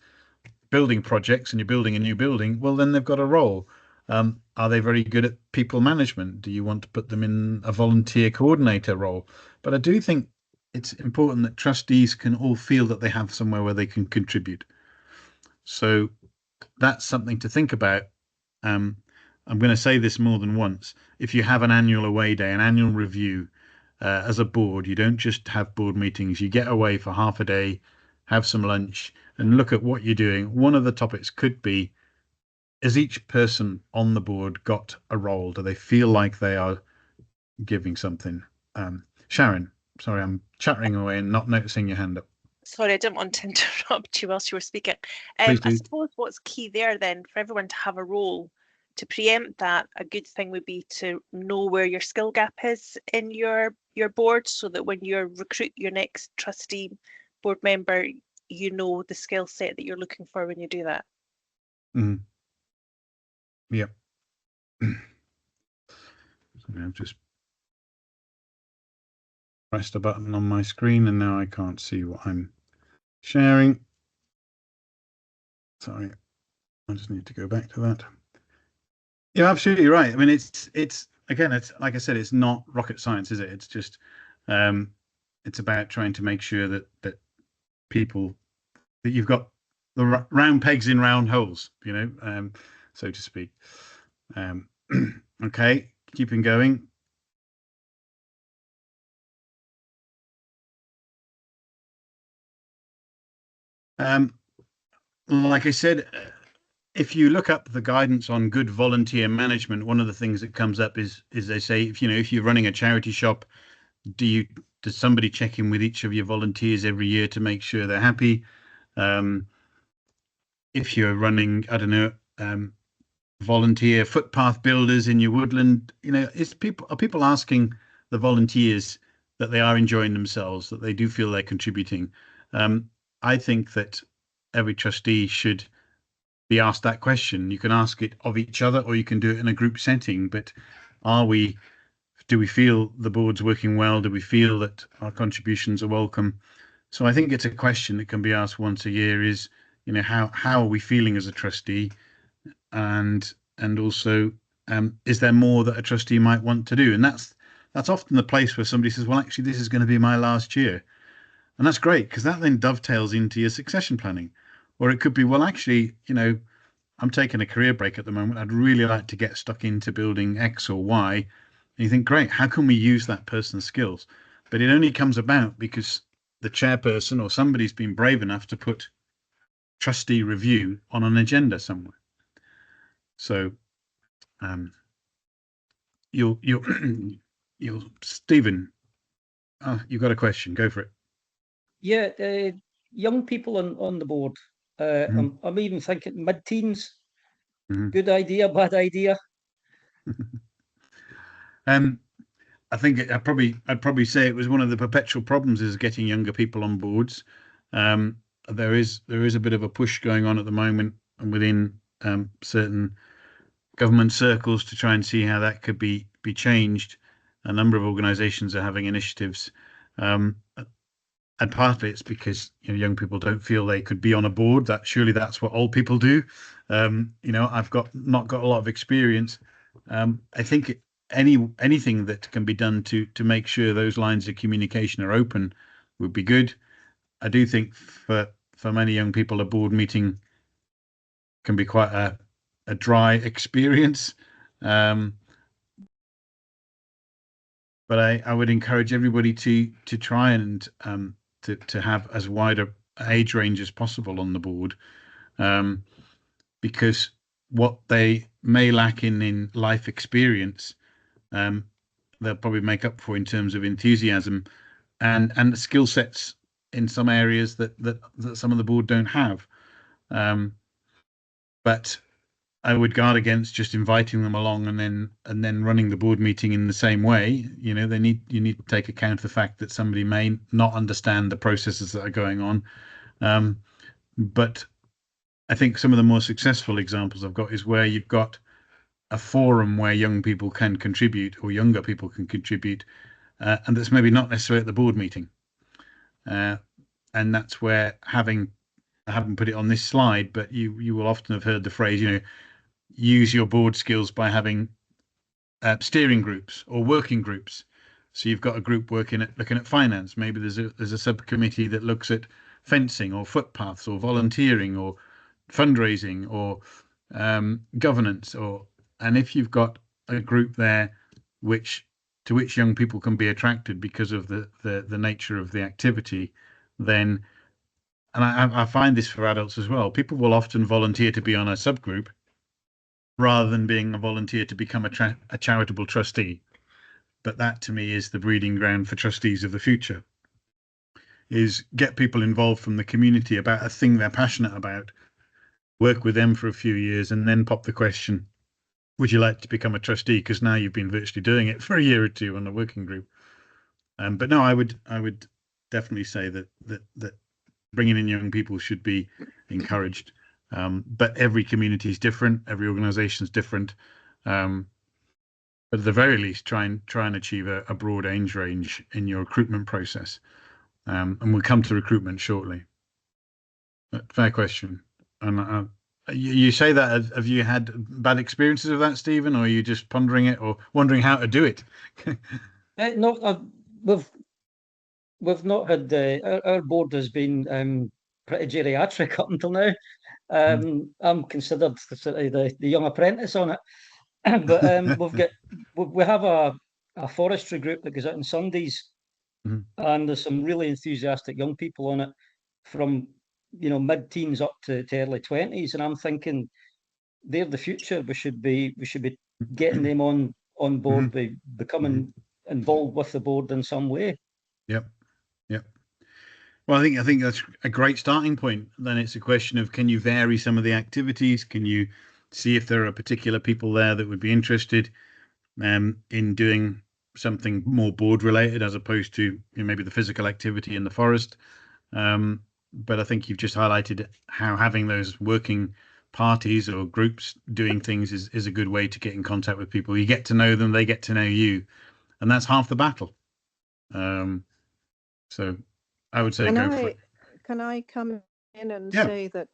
building projects and you're building a new building, well, then they've got a role. Are they very good at people management? Do you want to put them in a volunteer coordinator role? But I do think it's important that trustees can all feel that they have somewhere where they can contribute. So that's something to think about. I'm going to say this more than once. If you have an annual away day, an annual review, as a board, you don't just have board meetings. You get away for half a day, have some lunch, and look at what you're doing. One of the topics could be, has each person on the board got a role? Do they feel like they are giving something? Sharon, sorry, I'm chattering away and not noticing your hand up. Sorry, I didn't want to interrupt you whilst you were speaking. Please I do. suppose what's key there then for everyone to have a role, to preempt that, a good thing would be to know where your skill gap is in your board, so that when you recruit your next trustee board member, you know the skill set that you're looking for when you do that. Mm. Yeah. Sorry, I've just pressed a button on my screen and now I can't see what I'm sharing. Sorry, I just need to go back to that. You're absolutely right. I mean, it's again, it's like I said, it's not rocket science, is it? It's just it's about trying to make sure that people, that you've got the round pegs in round holes, so to speak. Okay, keeping going. Like I said, if you look up the guidance on good volunteer management, one of the things that comes up is they say, if you're running a charity shop, does somebody check in with each of your volunteers every year to make sure they're happy? If you're running, I don't know, volunteer footpath builders in your woodland, are people asking the volunteers that they are enjoying themselves, that they do feel they're contributing? I think that every trustee should be asked that question. You can ask it of each other, or you can do it in a group setting, but are we do we feel the board's working well? Do we feel that our contributions are welcome? So I think it's a question that can be asked once a year: is, you know, how are we feeling as a trustee, and also is there more that a trustee might want to do? And that's often the place where somebody says, well, actually, this is going to be my last year, and that's great, because that then dovetails into your succession planning. Or it could be, well, actually, you know, I'm taking a career break at the moment. I'd really like to get stuck into building X or Y. And you think, great, how can we use that person's skills? But it only comes about because the chairperson or somebody's been brave enough to put trustee review on an agenda somewhere. So you'll Stephen, you've got a question, go for it. Yeah, young people on the board. I'm even thinking mid-teens. Good idea, bad idea? I think I'd probably say it was one of the perpetual problems is getting younger people on boards. There is a bit of a push going on at the moment and within certain government circles to try and see how that could be changed. A number of organisations are having initiatives, and part of it's because, you know, young people don't feel they could be on a board. That surely that's what old people do. You know, I've not got a lot of experience. I think anything that can be done to make sure those lines of communication are open would be good. I do think for many young people, a board meeting can be quite a dry experience. But I would encourage everybody to try and to have as wide a age range as possible on the board, because what they may lack in life experience, they'll probably make up for in terms of enthusiasm and skill sets in some areas that some of the board don't have. But I would guard against just inviting them along and then running the board meeting in the same way. You know, you need to take account of the fact that somebody may not understand the processes that are going on. But I think some of the more successful examples I've got is where you've got a forum where young people can contribute or younger people can contribute, and that's maybe not necessarily at the board meeting. And that's where I haven't put it on this slide, but you will often have heard the phrase, you know, use your board skills by having steering groups or working groups. So you've got a group looking at finance. Maybe there's a subcommittee that looks at fencing or footpaths or volunteering or fundraising or governance. And if you've got a group there to which young people can be attracted because of the nature of the activity, then, and I find this for adults as well, people will often volunteer to be on a subgroup rather than being a volunteer to become a charitable trustee. But that to me is the breeding ground for trustees of the future, is get people involved from the community about a thing they're passionate about, work with them for a few years, and then pop the question, would you like to become a trustee? Because now you've been virtually doing it for a year or two on a working group. But no, I would definitely say that bringing in young people should be encouraged. But every community is different, every organisation is different. But at the very least, try and achieve a broad age range in your recruitment process. And we'll come to recruitment shortly. Fair question. And you say that, have you had bad experiences of that, Stephen, or are you just pondering it or wondering how to do it? No, we've not had our board has been pretty geriatric up until now. I'm considered the young apprentice on it. But we have a forestry group that goes out on Sundays, and there's some really enthusiastic young people on it, from, you know, mid-teens up to early 20s, and I'm thinking they're the future. We should be getting them on board, by becoming involved with the board in some way. Yep. Well, I think that's a great starting point. Then it's a question of, can you vary some of the activities? Can you see if there are particular people there that would be interested in doing something more board related, as opposed to, you know, maybe the physical activity in the forest. But I think you've just highlighted how having those working parties or groups doing things is a good way to get in contact with people. You get to know them, they get to know you, and that's half the battle. So I would say go for it. Can I come in and Yeah. say that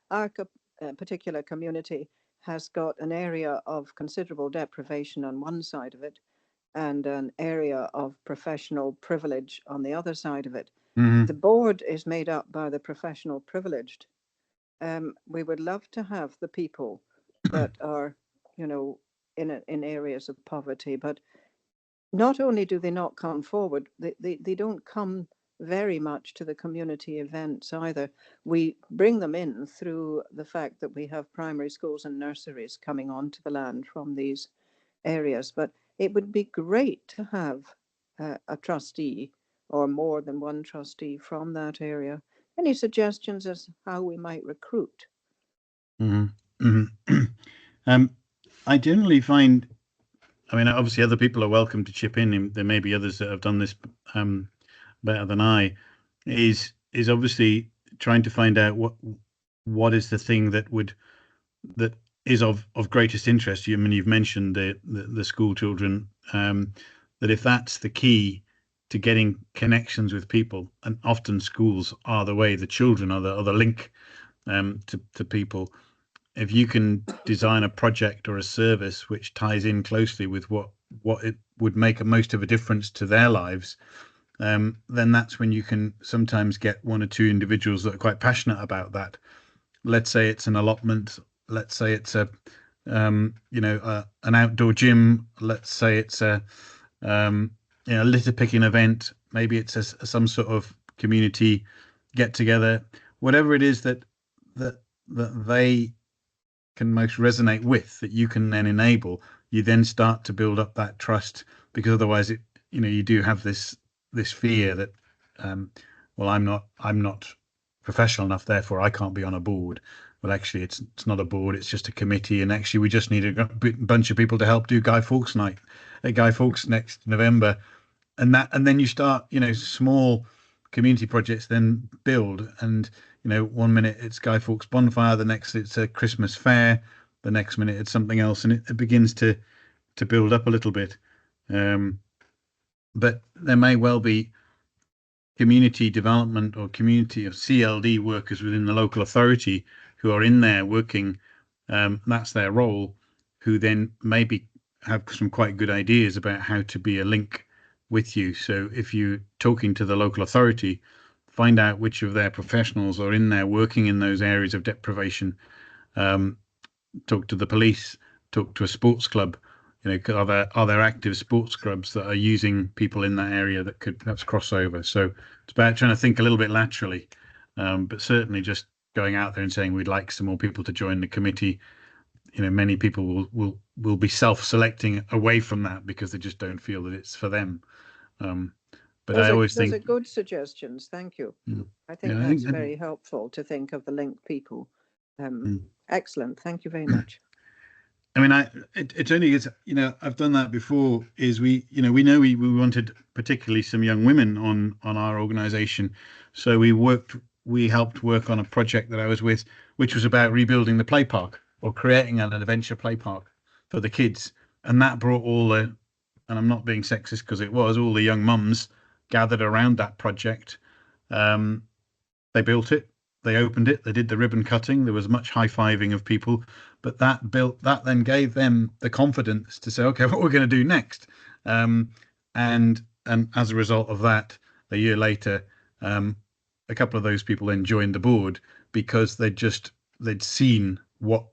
our particular community has got an area of considerable deprivation on one side of it and an area of professional privilege on the other side of it. Mhm. The board is made up by the professional privileged. We would love to have the people that are, you know, in areas of poverty, but not only do they not come forward, they don't come very much to the community events either. We bring them in through the fact that we have primary schools and nurseries coming onto the land from these areas, but it would be great to have a trustee or more than one trustee from that area. Any suggestions as how we might recruit? Mm-hmm. Mm-hmm. I generally find, I mean, obviously other people are welcome to chip in, and there may be others that have done this better than I, is obviously trying to find out what is the thing that is of greatest interest. I mean, you've mentioned the school children, that if that's the key to getting connections with people, and often schools are the way, the children are the link to people. If you can design a project or a service which ties in closely with what it would make most of a difference to their lives, then that's when you can sometimes get one or two individuals that are quite passionate about that. Let's say it's an allotment. Let's say it's an outdoor gym. Let's say it's a litter picking event. Maybe it's some sort of community get together. Whatever it is that they can most resonate with, that you can then enable, you then start to build up that trust, because otherwise you do have this fear that well, I'm not professional enough, therefore I can't be on a board. Well, actually it's not a board, it's just a committee, and actually we just need a bunch of people to help do Guy Fawkes night at Guy Fawkes next November, and then you start small community projects then build, and 1 minute it's Guy Fawkes bonfire, the next it's a Christmas fair, the next minute it's something else, and it begins to build up a little bit. But there may well be community development or community of CLD workers within the local authority who are in there working, that's their role, who then maybe have some quite good ideas about how to be a link with you. So if you're talking to the local authority, find out which of their professionals are in there working in those areas of deprivation. Talk to the police, talk to a sports club. Are there active sports clubs that are using people in that area that could perhaps cross over? So it's about trying to think a little bit laterally, but certainly just going out there and saying we'd like some more people to join the committee. Many people will be self-selecting away from that because they just don't feel that it's for them. But I always think those are good suggestions. Thank you. I think that's very helpful to think of the link people. Excellent. Thank you very much. I mean, it's only I've done that before. Is we wanted particularly some young women on our organisation, so we helped work on a project that I was with, which was about rebuilding the play park or creating an adventure play park for the kids, and that brought and I'm not being sexist because it was all the young mums gathered around that project. They built it, they opened it, they did the ribbon cutting. There was much high-fiving of people, but that then gave them the confidence to say, okay, what we're going to do next. And as a result of that, a year later, a couple of those people then joined the board because they'd seen what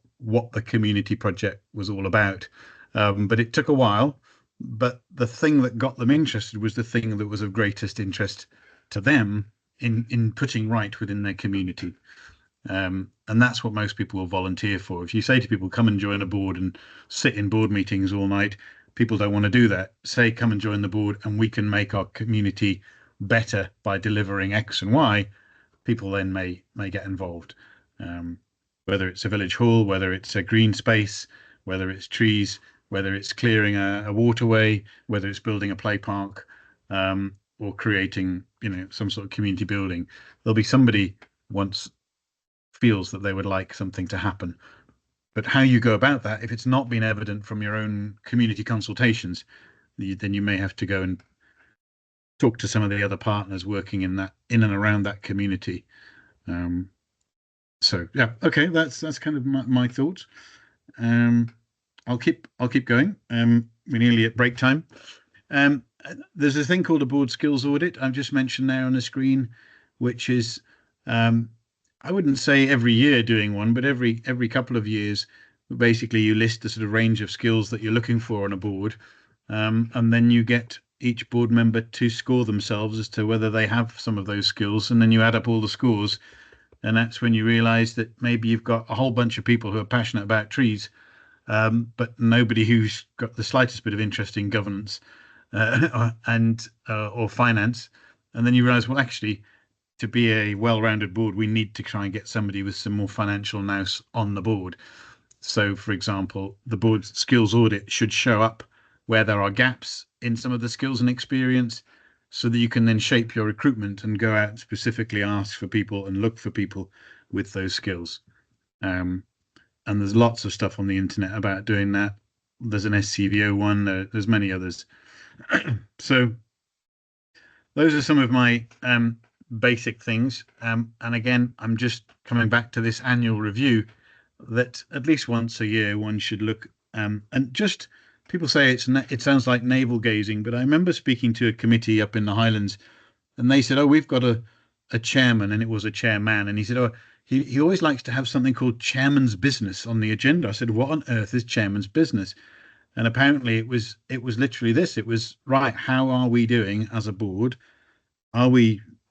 the community project was all about. But it took a while. But the thing that got them interested was the thing that was of greatest interest to them in putting right within their community. And that's what most people will volunteer for. If you say to people, come and join a board and sit in board meetings all night, people don't want to do that. Say, come and join the board and we can make our community better by delivering X and Y. People then may get involved. Whether it's a village hall, whether it's a green space, whether it's trees, whether it's clearing a waterway, whether it's building a play park, or creating, some sort of community building, there'll be somebody once feels that they would like something to happen. But how you go about that, if it's not been evident from your own community consultations, then you may have to go and talk to some of the other partners working in and around that community. So yeah, okay, that's kind of my thoughts. I'll keep going. We're nearly at break time. There's a thing called a board skills audit. I've just mentioned there on the screen, which is I wouldn't say every year doing one, but every couple of years, basically you list the sort of range of skills that you're looking for on a board, and then you get each board member to score themselves as to whether they have some of those skills, and then you add up all the scores, and that's when you realise that maybe you've got a whole bunch of people who are passionate about trees, but nobody who's got the slightest bit of interest in governance or finance, and then you realise, well, actually, to be a well-rounded board, we need to try and get somebody with some more financial nous on the board. So, for example, the board's skills audit should show up where there are gaps in some of the skills and experience, so that you can then shape your recruitment and go out and specifically ask for people and look for people with those skills. And there's lots of stuff on the internet about doing that. There's an SCVO one, there's many others. So those are some of my basic things. And again, I'm just coming back to this annual review that at least once a year one should look, and just people say it sounds like navel gazing, but I remember speaking to a committee up in the Highlands, and they said, oh, we've got a chairman, and it was a chairman, and he said, oh, he always likes to have something called chairman's business on the agenda. I said, what on earth is chairman's business? And apparently it was literally this. It was, right, how are we doing as a board? Are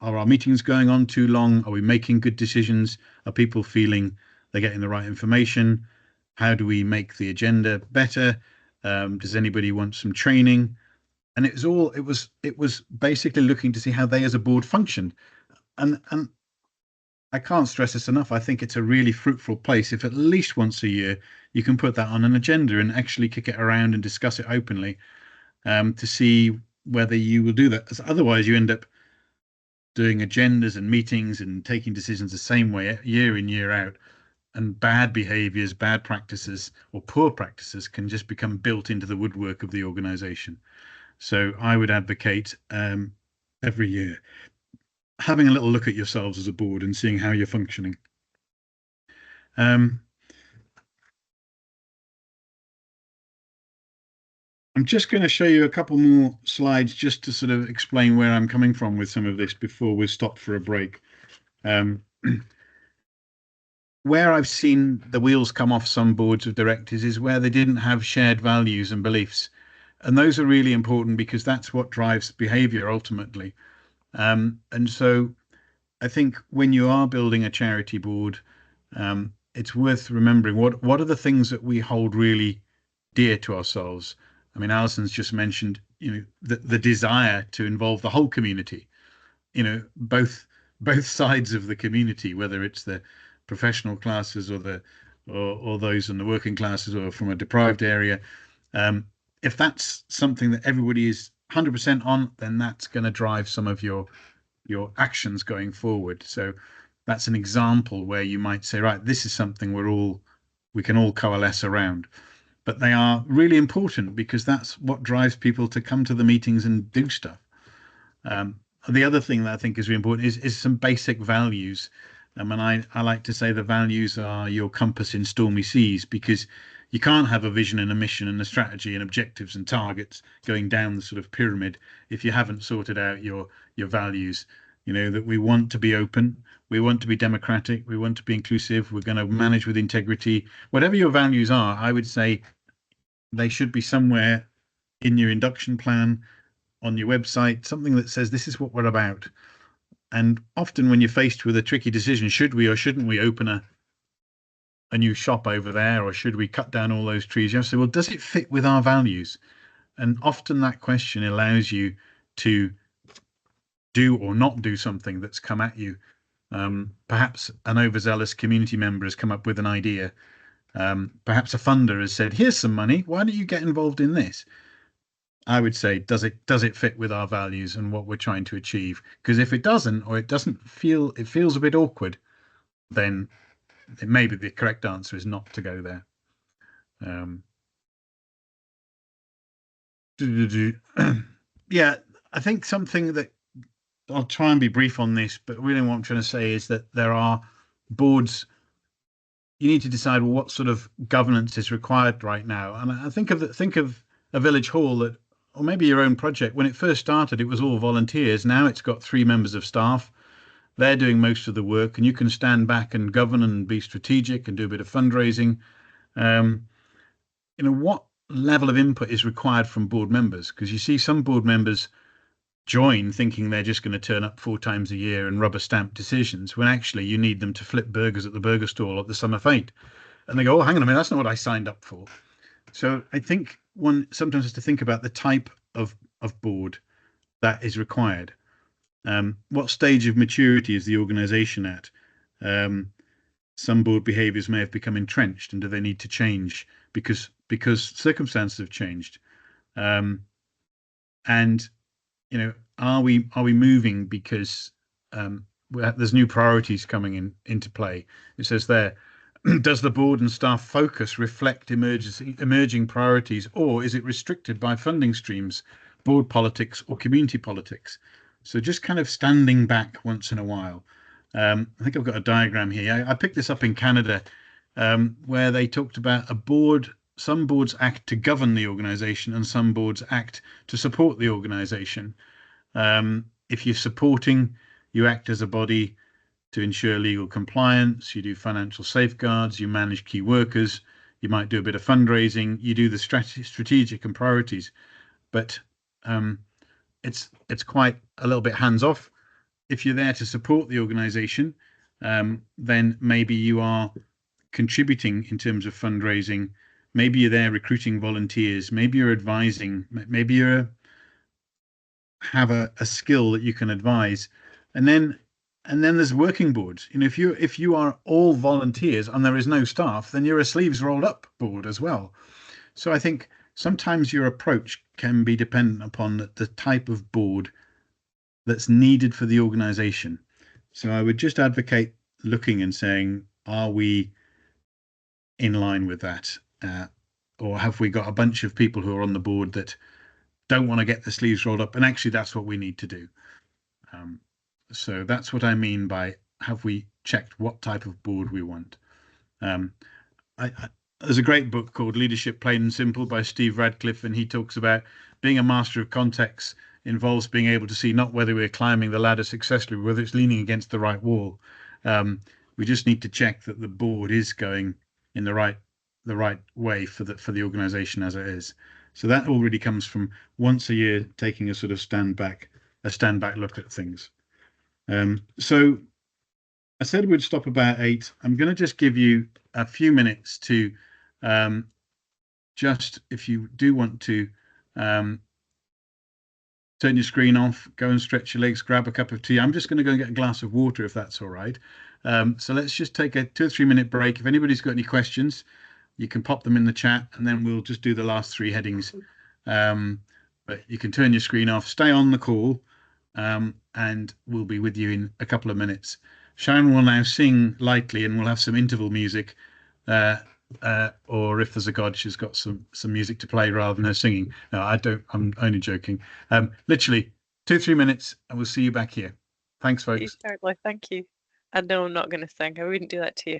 our meetings going on too long? Are we making good decisions? Are people feeling they're getting the right information? How do we make the agenda better? Does anybody want some training? And it was basically looking to see how they as a board functioned. And I can't stress this enough. I think it's a really fruitful place if at least once a year you can put that on an agenda and actually kick it around and discuss it openly, to see whether you will do that. Otherwise, you end up doing agendas and meetings and taking decisions the same way year in, year out. And bad behaviors, bad practices, or poor practices can just become built into the woodwork of the organization. So I would advocate every year having a little look at yourselves as a board and seeing how you're functioning. I'm just going to show you a couple more slides just to sort of explain where I'm coming from with some of this before we stop for a break. Where I've seen the wheels come off some boards of directors is where they didn't have shared values and beliefs. And those are really important because that's what drives behavior ultimately. And so I think when you are building a charity board, it's worth remembering what are the things that we hold really dear to ourselves. I mean, Alison's just mentioned, the desire to involve the whole community, both sides of the community, whether it's the professional classes or those in the working classes or from a deprived area. If that's something that everybody is 100% on, then that's going to drive some of your actions going forward. So that's an example where you might say, right, this is something we can all coalesce around. But they are really important because that's what drives people to come to the meetings and do stuff. The other thing that I think is really important is some basic values. And I like to say the values are your compass in stormy seas, because you can't have a vision and a mission and a strategy and objectives and targets going down the sort of pyramid if you haven't sorted out your values. That we want to be open, we want to be democratic, we want to be inclusive, we're going to manage with integrity. Whatever your values are, I would say they should be somewhere in your induction plan, on your website, something that says this is what we're about. And often when you're faced with a tricky decision, should we or shouldn't we open a new shop over there, or should we cut down all those trees? You have to say, well, does it fit with our values? And often that question allows you to do or not do something that's come at you. Perhaps an overzealous community member has come up with an idea. Perhaps a funder has said, here's some money, why don't you get involved in this? I would say, does it fit with our values and what we're trying to achieve? Because if it doesn't, or it feels a bit awkward, then maybe the correct answer is not to go there. Yeah, I think something that I'll try and be brief on this, but really what I'm trying to say is that there are boards. You need to decide what sort of governance is required right now. And I think of a village hall that, or maybe your own project. When it first started, it was all volunteers. Now it's got 3 members of staff. They're doing most of the work, and you can stand back and govern and be strategic and do a bit of fundraising. What level of input is required from board members? Because you see some board members join thinking they're just going to turn up 4 times a year and rubber stamp decisions, when actually you need them to flip burgers at the burger stall at the summer fete. And they go, oh, hang on a minute, that's not what I signed up for. So I think one sometimes has to think about the type of board that is required. What stage of maturity is the organisation at? Some board behaviours may have become entrenched, and do they need to change because circumstances have changed? And are we moving because there's new priorities coming into play? It says there, does the board and staff focus reflect emerging priorities, or is it restricted by funding streams, board politics, or community politics? So just kind of standing back once in a while. I think I've got a diagram here. I picked this up in Canada, where they talked about a board. Some boards act to govern the organisation, and some boards act to support the organisation. If you're supporting, you act as a body to ensure legal compliance. You do financial safeguards. You manage key workers. You might do a bit of fundraising. You do the strategic and priorities. But it's quite a little bit hands off. If you're there to support the organisation, then maybe you are contributing in terms of fundraising. Maybe you're there recruiting volunteers. Maybe you're advising. Maybe you have a skill that you can advise. And then there's working boards. If you are all volunteers and there is no staff, then you're a sleeves rolled up board as well. So I think sometimes your approach can be dependent upon the type of board that's needed for the organisation. So I would just advocate looking and saying, are we in line with that? Or have we got a bunch of people who are on the board that don't want to get the sleeves rolled up? And actually, that's what we need to do. So that's what I mean by, have we checked what type of board we want? There's a great book called Leadership Plain and Simple by Steve Radcliffe, and he talks about being a master of context involves being able to see not whether we're climbing the ladder successfully, whether it's leaning against the right wall. We just need to check that the board is going in the right way for the organisation as it is. So that already comes from once a year taking a sort of stand back look at things. So I said we'd stop about 8. I'm going to just give you a few minutes to just, if you do want to turn your screen off, go and stretch your legs, grab a cup of tea. I'm just going to go and get a glass of water, if that's all right. So let's just take a 2 or 3 minute break. If anybody's got any questions, you can pop them in the chat, and then we'll just do the last 3 headings. But you can turn your screen off, stay on the call, and we'll be with you in a couple of minutes. Sharon will now sing lightly, and we'll have some interval music. Or if there's a God, she's got some music to play rather than her singing. No, I don't. I'm only joking. Literally 2 or 3 minutes, and we'll see you back here. Thanks, folks. Thank you. And no, I'm not going to sing. I wouldn't do that to you.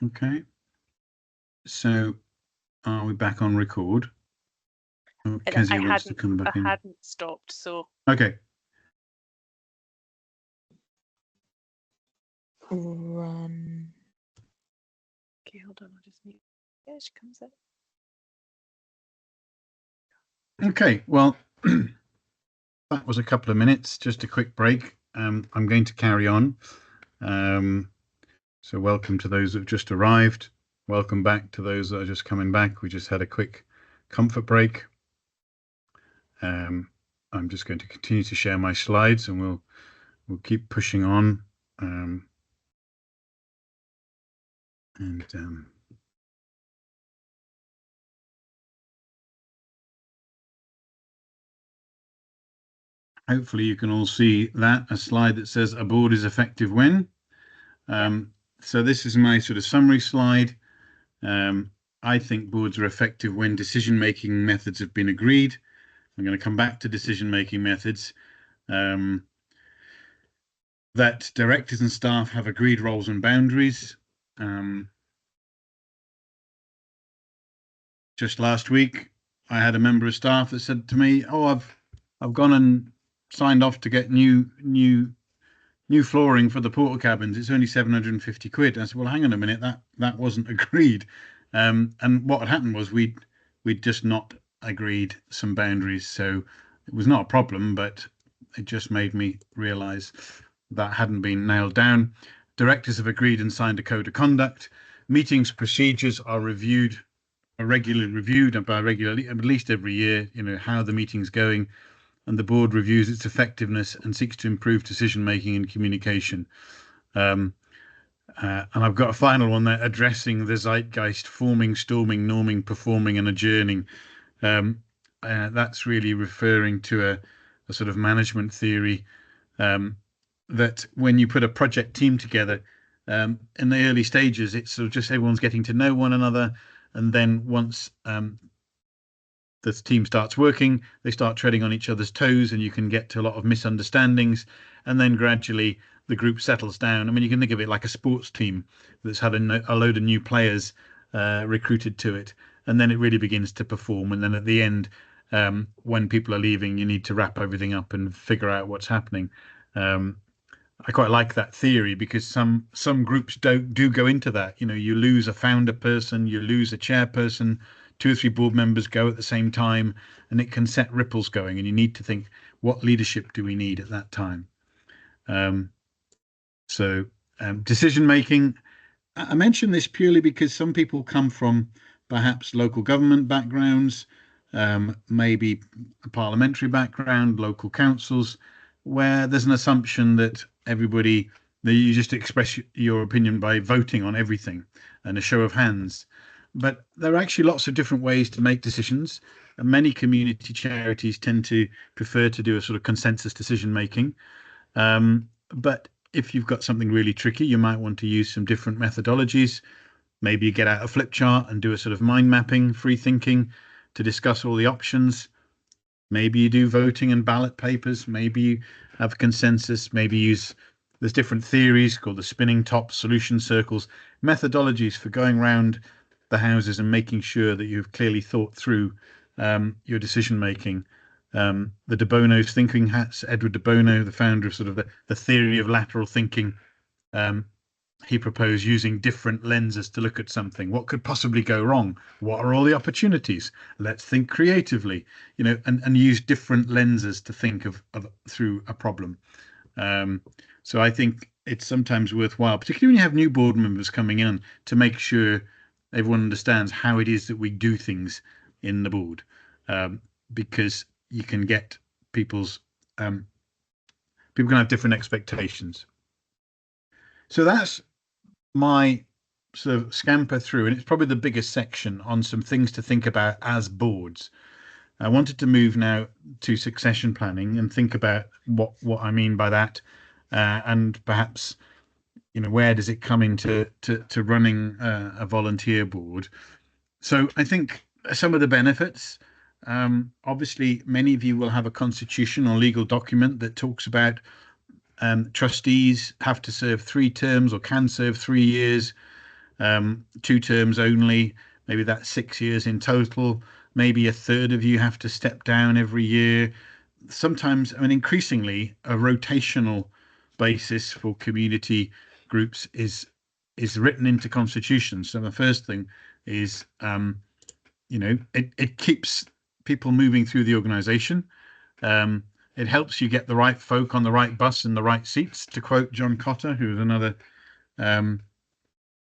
Okay. So, are we back on record? Oh, Kezia wants to come back in. I hadn't stopped, so. Okay. Run. Okay, hold on. I'll just mute. Yeah, she comes in. Okay, well, that was a couple of minutes, just a quick break. I'm going to carry on. So welcome to those that have just arrived. Welcome back to those that are just coming back. We just had a quick comfort break. I'm just going to continue to share my slides, and we'll keep pushing on. Hopefully you can all see that, a slide that says a board is effective when. So this is my sort of summary slide. I think boards are effective when decision-making methods have been agreed. I'm going to come back to decision-making methods. That directors and staff have agreed roles and boundaries. Just last week, I had a member of staff that said to me, "Oh, I've gone and signed off to get new flooring for the porta cabins. It's only 750 quid." I said, "Well, hang on a minute, that wasn't agreed." And what had happened was we'd just not agreed some boundaries, so it was not a problem, but it just made me realise that hadn't been nailed down. Directors have agreed and signed a code of conduct. Meetings procedures are regularly reviewed, and by regularly, at least every year, how the meeting's going, and the board reviews its effectiveness and seeks to improve decision making and communication. And I've got a final one there, addressing the zeitgeist: forming, storming, norming, performing, and adjourning. That's really referring to a sort of management theory that when you put a project team together, in the early stages, it's sort of just everyone's getting to know one another, and then once the team starts working, they start treading on each other's toes, and you can get to a lot of misunderstandings, and then gradually the group settles down. I mean, you can think of it like a sports team that's had a load of new players recruited to it, and then it really begins to perform. And then at the end, when people are leaving, you need to wrap everything up and figure out what's happening. I quite like that theory, because some groups do go into that. You lose a founder person, you lose a chairperson, 2 or 3 board members go at the same time, and it can set ripples going, and you need to think, what leadership do we need at that time? Decision making, I mention this purely because some people come from perhaps local government backgrounds, maybe a parliamentary background, local councils, where there's an assumption that you just express your opinion by voting on everything and a show of hands. But there are actually lots of different ways to make decisions, and many community charities tend to prefer to do a sort of consensus decision making. But if you've got something really tricky, you might want to use some different methodologies. Maybe you get out a flip chart and do a sort of mind mapping, free thinking, to discuss all the options. Maybe you do voting and ballot papers. Maybe you have consensus. Maybe there's different theories called the spinning top, solution circles, methodologies for going around the houses and making sure that you've clearly thought through your decision making. The de Bono's thinking hats, Edward de Bono, the founder of sort of the theory of lateral thinking, he proposed using different lenses to look at something. What could possibly go wrong? What are all the opportunities? Let's think creatively, and use different lenses to think of through a problem. So I think it's sometimes worthwhile, particularly when you have new board members coming in, to make sure everyone understands how it is that we do things in the board, because you can get people can have different expectations. So that's my sort of scamper through, and it's probably the biggest section on some things to think about as boards. I wanted to move now to succession planning and think about what I mean by that, and perhaps where does it come into to running a volunteer board. So I think some of the benefits, obviously many of you will have a constitution or legal document that talks about trustees have to serve 3 terms or can serve 3 years, 2 terms only. Maybe that's 6 years in total. Maybe a third of you have to step down every year. Sometimes, increasingly, a rotational basis for community groups is written into constitutions. So the first thing is, it keeps people moving through the organisation. It helps you get the right folk on the right bus and the right seats, to quote John Cotter, who is another, who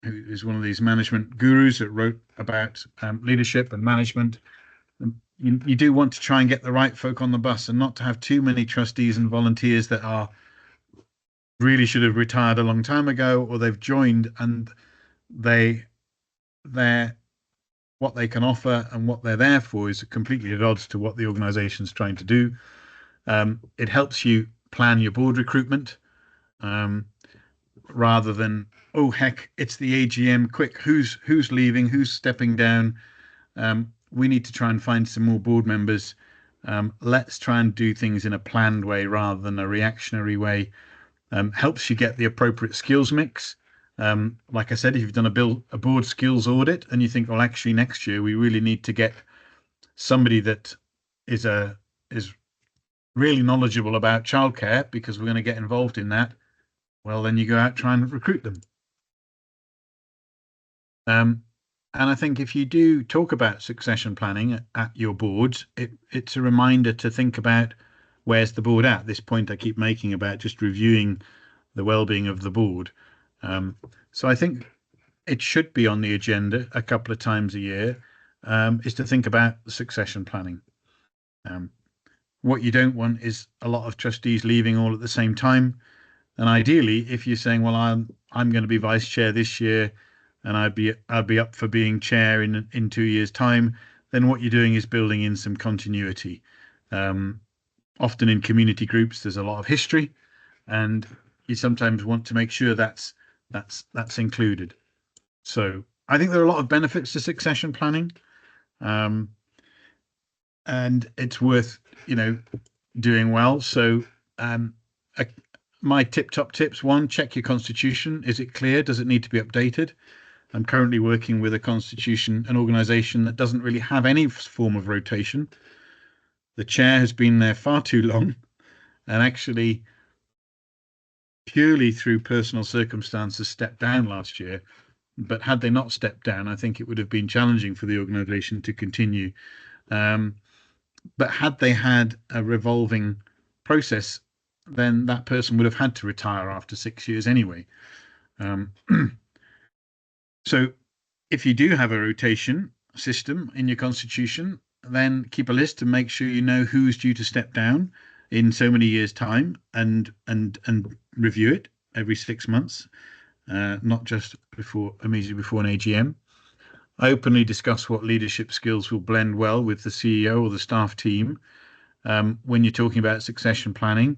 is one of these management gurus that wrote about leadership and management. You do want to try and get the right folk on the bus, and not to have too many trustees and volunteers that really should have retired a long time ago, or they've joined and what they can offer and what they're there for is completely at odds to what the organisation's trying to do. It helps you plan your board recruitment. rather than, oh heck, it's the AGM, quick, who's leaving, who's stepping down. We need to try and find some more board members. Let's try and do things in a planned way rather than a reactionary way. Helps you get the appropriate skills mix. Like I said, if you've done a board skills audit and you think, well, actually next year we really need to get somebody that is really knowledgeable about childcare because we're going to get involved in that, well, then you go out, try and recruit them. And I think if you do talk about succession planning at your boards, it's a reminder to think about where's the board at. This point I keep making about just reviewing the well-being of the board. So I think it should be on the agenda a couple of times a year, is to think about the succession planning. What you don't want is a lot of trustees leaving all at the same time. And ideally, if you're saying, well, I'm going to be vice chair this year, and I'd be up for being chair in 2 years' time, then what you're doing is building in some continuity. Often in community groups, there's a lot of history, and you sometimes want to make sure that's included. So I think there are a lot of benefits to succession planning, and it's worth doing well. So my top tips: 1, check your constitution. Is it clear? Does it need to be updated? I'm currently working with an organisation that doesn't really have any form of rotation. The chair has been there far too long, and actually purely through personal circumstances stepped down last year. But had they not stepped down, I think it would have been challenging for the organisation to continue. But had they had a revolving process, then that person would have had to retire after 6 years anyway. So if you do have a rotation system in your constitution, then keep a list and make sure you know who's due to step down in so many years' time, and review it every 6 months, not just immediately before an AGM. I openly discuss what leadership skills will blend well with the CEO or the staff team. When you're talking about succession planning,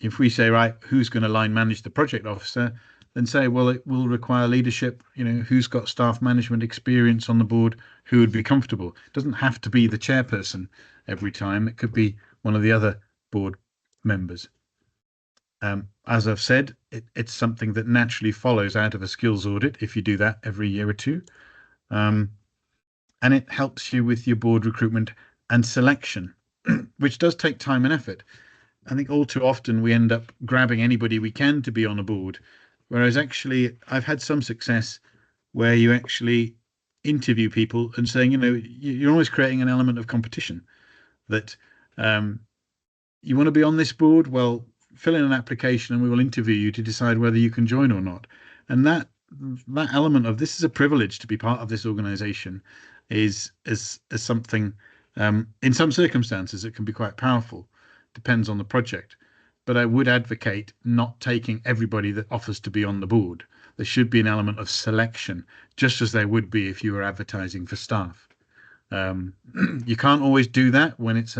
if we say, right, who's going to line manage the project officer, then say, well, it will require leadership, who's got staff management experience on the board, who would be comfortable. It doesn't have to be the chairperson every time. It could be one of the other board members. As I've said, it's something that naturally follows out of a skills audit if you do that every year or two. And it helps you with your board recruitment and selection, which does take time and effort. I think all too often we end up grabbing anybody we can to be on a board, whereas actually I've had some success where you actually interview people and saying, you're always creating an element of competition, that you want to be on this board, well, fill in an application and we will interview you to decide whether you can join or not. And that element of this is a privilege to be part of this organisation is something, in some circumstances it can be quite powerful, depends on the project. But I would advocate not taking everybody that offers to be on the board. There should be an element of selection, just as there would be if you were advertising for staff. You can't always do that when it's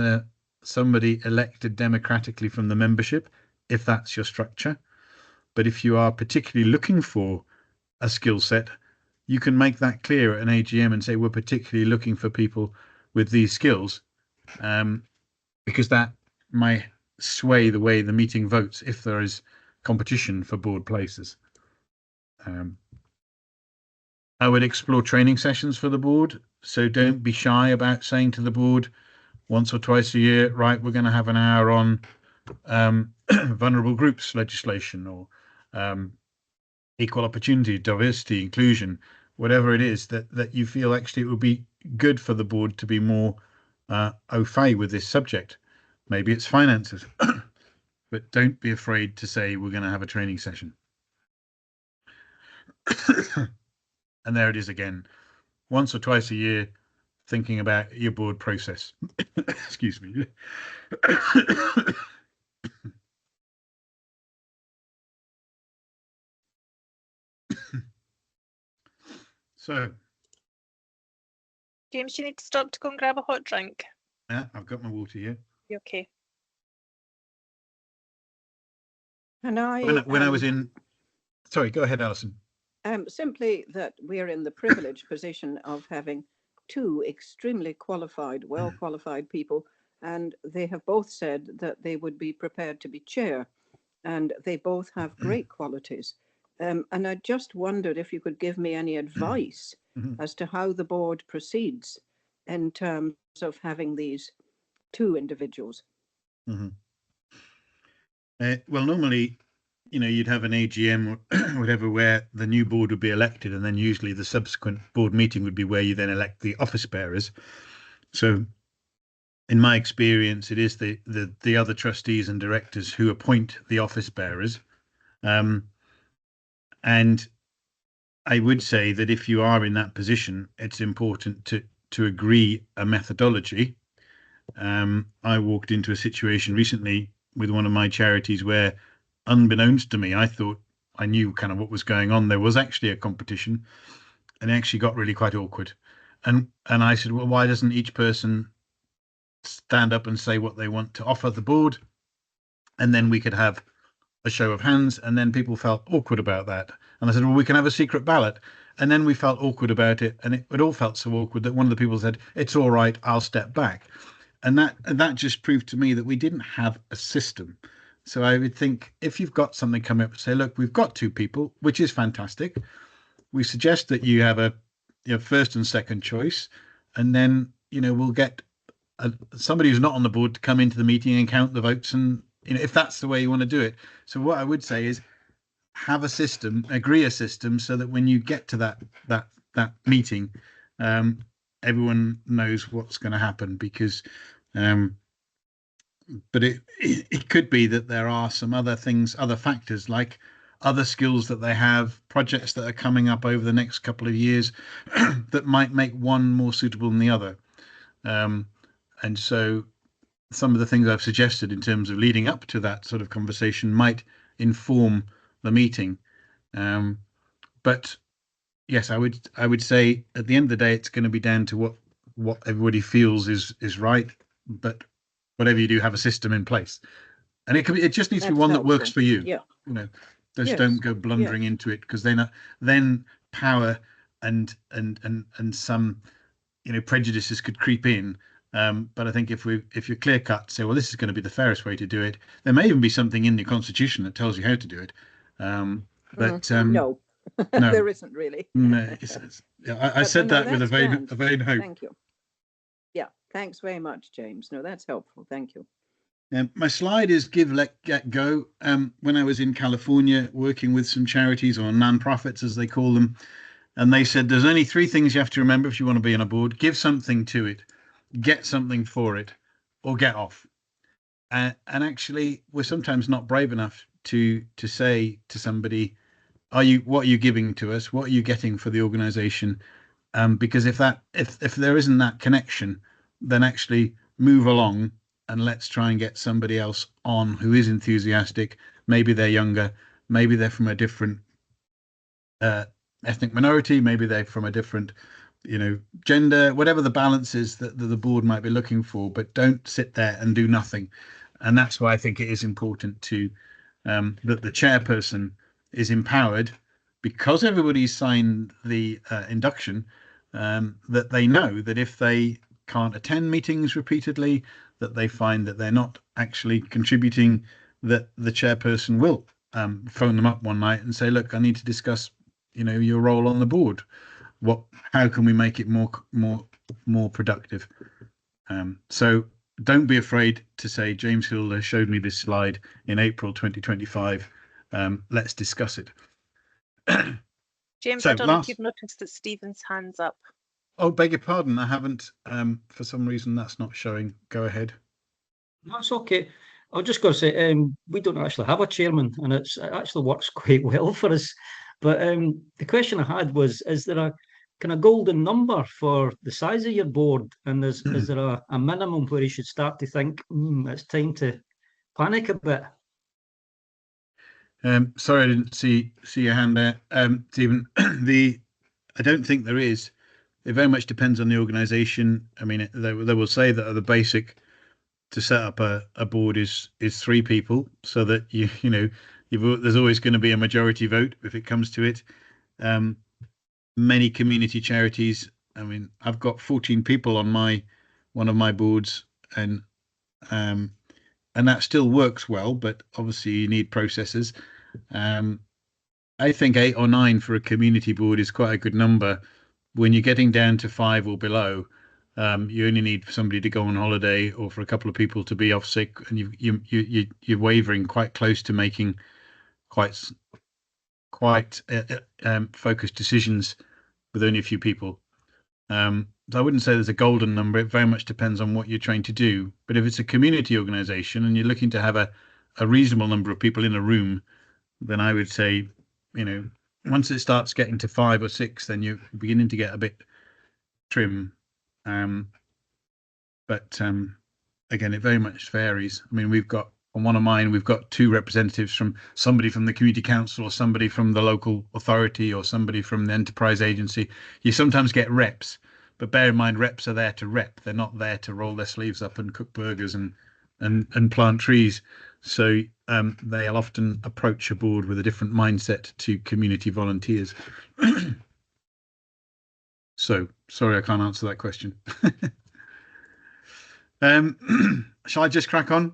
somebody elected democratically from the membership, if that's your structure. But if you are particularly looking for a skill set, you can make that clear at an AGM and say, we're particularly looking for people with these skills, because that might sway the way the meeting votes if there is competition for board places. I would explore training sessions for the board, so don't be shy about saying to the board once or twice a year, right, we're going to have an hour on vulnerable groups legislation, or equal opportunity, diversity, inclusion, whatever it is that you feel actually it would be good for the board to be more au fait with this subject. Maybe it's finances, but don't be afraid to say we're going to have a training session. And there it is again, once or twice a year, thinking about your board process. Excuse me. So, James, you need to stop to go and grab a hot drink. yeah, I've got my water here. You okay? And When I was in Sorry, go ahead, Alison. Simply that we're in the privileged position of having two extremely qualified, well-qualified people, and they have both said that they would be prepared to be chair, and they both have great qualities. And I just wondered if you could give me any advice as to how the board proceeds in terms of having these two individuals. Well, normally, you'd have an AGM or whatever where the new board would be elected, and then usually the subsequent board meeting would be where you then elect the office bearers. So in my experience, it is the other trustees and directors who appoint the office bearers. And I would say that if you are in that position, it's important to agree a methodology. I walked into a situation recently with one of my charities where, unbeknownst to me, I thought I knew kind of what was going on. There was actually a competition, and it actually got really quite awkward. And I said, well, why doesn't each person stand up and say what they want to offer the board? And then we could have a show of hands, and then people felt awkward about that. And I said, well, we can have a secret ballot. And then we felt awkward about it, and it all felt so awkward that one of the people said, it's all right, I'll step back. And that just proved to me that we didn't have a system. So I would think if you've got something coming up, say, look, we've got two people, which is fantastic. We suggest that you have a first and second choice, and then we'll get somebody who's not on the board to come into the meeting and count the votes, and if that's the way you want to do it. So what I would say is have a system, agree a system, so that when you get to that meeting, everyone knows what's going to happen. Because but it could be that there are some other things, other factors, like other skills that they have, projects that are coming up over the next couple of years that might make one more suitable than the other. And so some of the things I've suggested in terms of leading up to that sort of conversation might inform the meeting. But yes, I would say at the end of the day, it's going to be down to what everybody feels is right. But whatever you do, have a system in place, and it just needs to be one that works for you. Yeah. Just don't go blundering into it, because then power and some prejudices could creep in. But I think if you're clear cut, say, well, this is going to be the fairest way to do it. There may even be something in the constitution that tells you how to do it. But no, no, there isn't really. No, I said that with a vain hope. Thank you. Yeah, thanks very much, James. No, that's helpful. Thank you. My slide is give, let, get, go. When I was in California working with some charities, or non-profits as they call them, and they said there's only three things you have to remember if you want to be on a board: give something to it, get something for it, or get off. And actually, we're sometimes not brave enough to say to somebody, what are you giving to us? What are you getting for the organization? Because if there isn't that connection, then actually move along and let's try and get somebody else on who is enthusiastic. Maybe they're younger, maybe they're from a different ethnic minority, maybe they're from a different gender, whatever the balance is that the board might be looking for. But don't sit there and do nothing. And that's why I think it is important to that the chairperson is empowered, because everybody's signed the induction, that they know that if they can't attend meetings repeatedly, that they find that they're not actually contributing, that the chairperson will phone them up one night and say, look, I need to discuss your role on the board. How can we make it more productive? So don't be afraid to say, James Hilder showed me this slide in April 2025. Let's discuss it. James, So I don't know if you've noticed that Stephen's hand's up. Oh, beg your pardon. I haven't. For some reason, that's not showing. Go ahead. That's okay. I was just going to say, we don't actually have a chairman, and it actually works quite well for us. But the question I had was, is there a kind of golden number for the size of your board? And is there a minimum where you should start to think, it's time to panic a bit? Sorry, I didn't see your hand there, Stephen. I don't think there is. It very much depends on the organisation. I mean, they will say that the basic to set up a board is 3 people, so that there's always going to be a majority vote if it comes to it. Many community charities, I mean, I've got 14 people on one of my boards, and that still works well, but obviously you need processes. I think 8 or 9 for a community board is quite a good number. When you're getting down to 5 or below, you only need somebody to go on holiday or for a couple of people to be off sick, and you're wavering quite close to making quite focused decisions with only a few people. So I wouldn't say there's a golden number. It very much depends on what you're trying to do. But if it's a community organisation and you're looking to have a reasonable number of people in a room, then I would say, once it starts getting to 5 or 6, then you're beginning to get a bit trim. But again, it very much varies. I mean, on one of mine, we've got 2 representatives from somebody from the community council or somebody from the local authority or somebody from the enterprise agency. You sometimes get reps, but bear in mind, reps are there to rep. They're not there to roll their sleeves up and cook burgers and plant trees. So they'll often approach a board with a different mindset to community volunteers. So sorry, I can't answer that question. Shall I just crack on?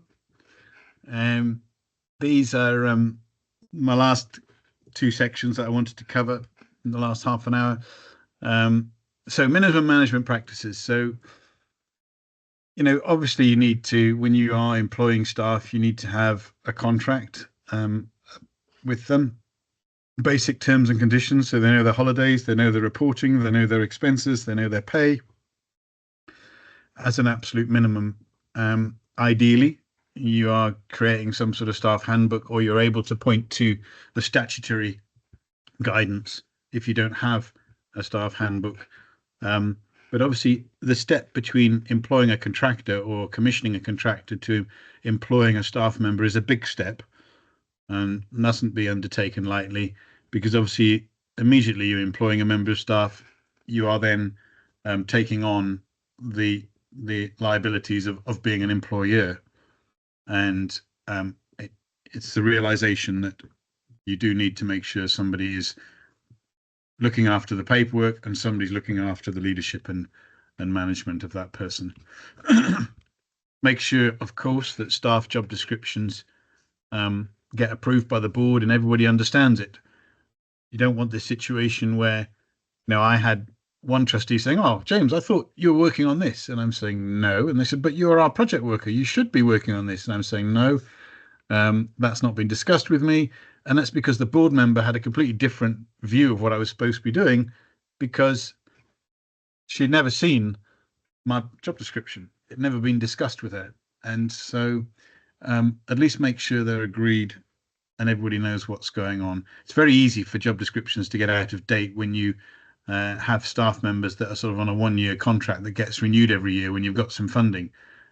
These are my last 2 sections that I wanted to cover in the last half an hour. So minimum management practices. So, obviously you need to, when you are employing staff, you need to have a contract with them, basic terms and conditions. So they know their holidays, they know their reporting, they know their expenses, they know their pay as an absolute minimum. Ideally, you are creating some sort of staff handbook, or you're able to point to the statutory guidance if you don't have a staff handbook. But obviously the step between employing a contractor or commissioning a contractor to employing a staff member is a big step and mustn't be undertaken lightly, because obviously immediately you're employing a member of staff, you are then taking on the liabilities of being an employer. And it's the realization that you do need to make sure somebody is looking after the paperwork and somebody's looking after the leadership and management of that person. Make sure, of course, that staff job descriptions get approved by the board and everybody understands it. You don't want this situation where, I had one trustee saying, "Oh, James, I thought you were working on this." And I'm saying, "No." And they said, "But you're our project worker. You should be working on this." And I'm saying, "No, that's not been discussed with me." And that's because the board member had a completely different view of what I was supposed to be doing, because she'd never seen my job description. It'd never been discussed with her. And so at least make sure they're agreed and everybody knows what's going on. It's very easy for job descriptions to get out of date when you have staff members that are sort of on a 1-year contract that gets renewed every year when you've got some funding,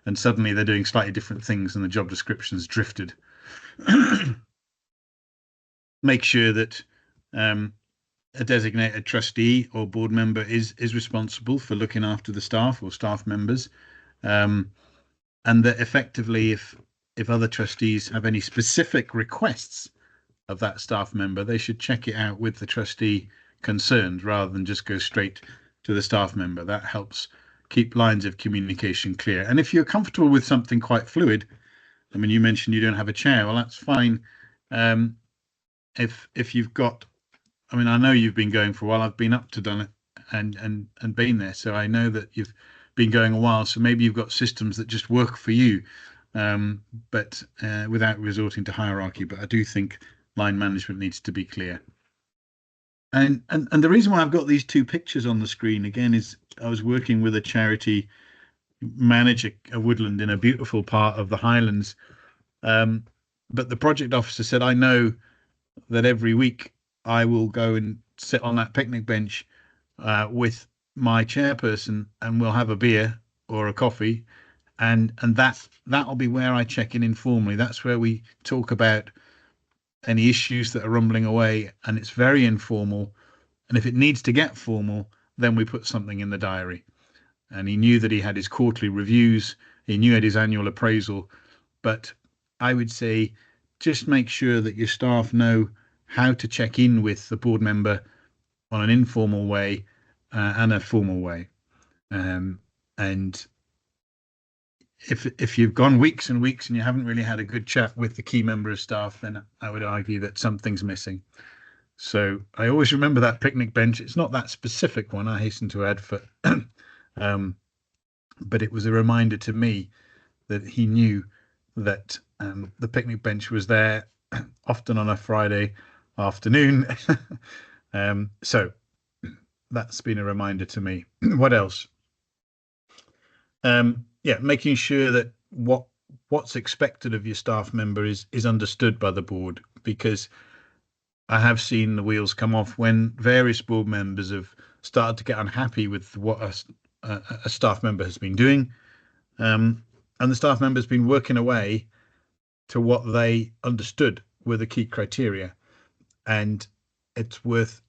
and suddenly they're doing slightly different things and the job description's drifted. Make sure that a designated trustee or board member is responsible for looking after the staff or staff members, and that effectively if other trustees have any specific requests of that staff member, they should check it out with the trustee concerned rather than just go straight to the staff member. That helps keep lines of communication clear. And if you're comfortable with something quite fluid, I mean, you mentioned you don't have a chair. Well, that's fine. If you've got, I mean, I know you've been going for a while. I've been up to done it and been there, so I know that you've been going a while. So maybe you've got systems that just work for you, but without resorting to hierarchy. But I do think line management needs to be clear. And the reason why I've got these 2 pictures on the screen again is I was working with a charity manage a woodland in a beautiful part of the Highlands, but the project officer said, "I know that every week I will go and sit on that picnic bench with my chairperson, and we'll have a beer or a coffee, and that'll be where I check in informally. That's where we talk about any issues that are rumbling away, and it's very informal. And if it needs to get formal, then we put something in the diary." And he knew that he had his quarterly reviews, he knew he had his annual appraisal, but I would say just make sure that your staff know how to check in with the board member on an informal way and a formal way. And if you've gone weeks and weeks and you haven't really had a good chat with the key member of staff, then I would argue that something's missing. So I always remember that picnic bench. It's not that specific one, I hasten to add, for but it was a reminder to me that he knew that the picnic bench was there, often on a Friday afternoon. So that's been a reminder to me. What else? Yeah, making sure that what's expected of your staff member is understood by the board, because I have seen the wheels come off when various board members have started to get unhappy with what a staff member has been doing, and the staff member has been working away to what they understood were the key criteria. And it's worth,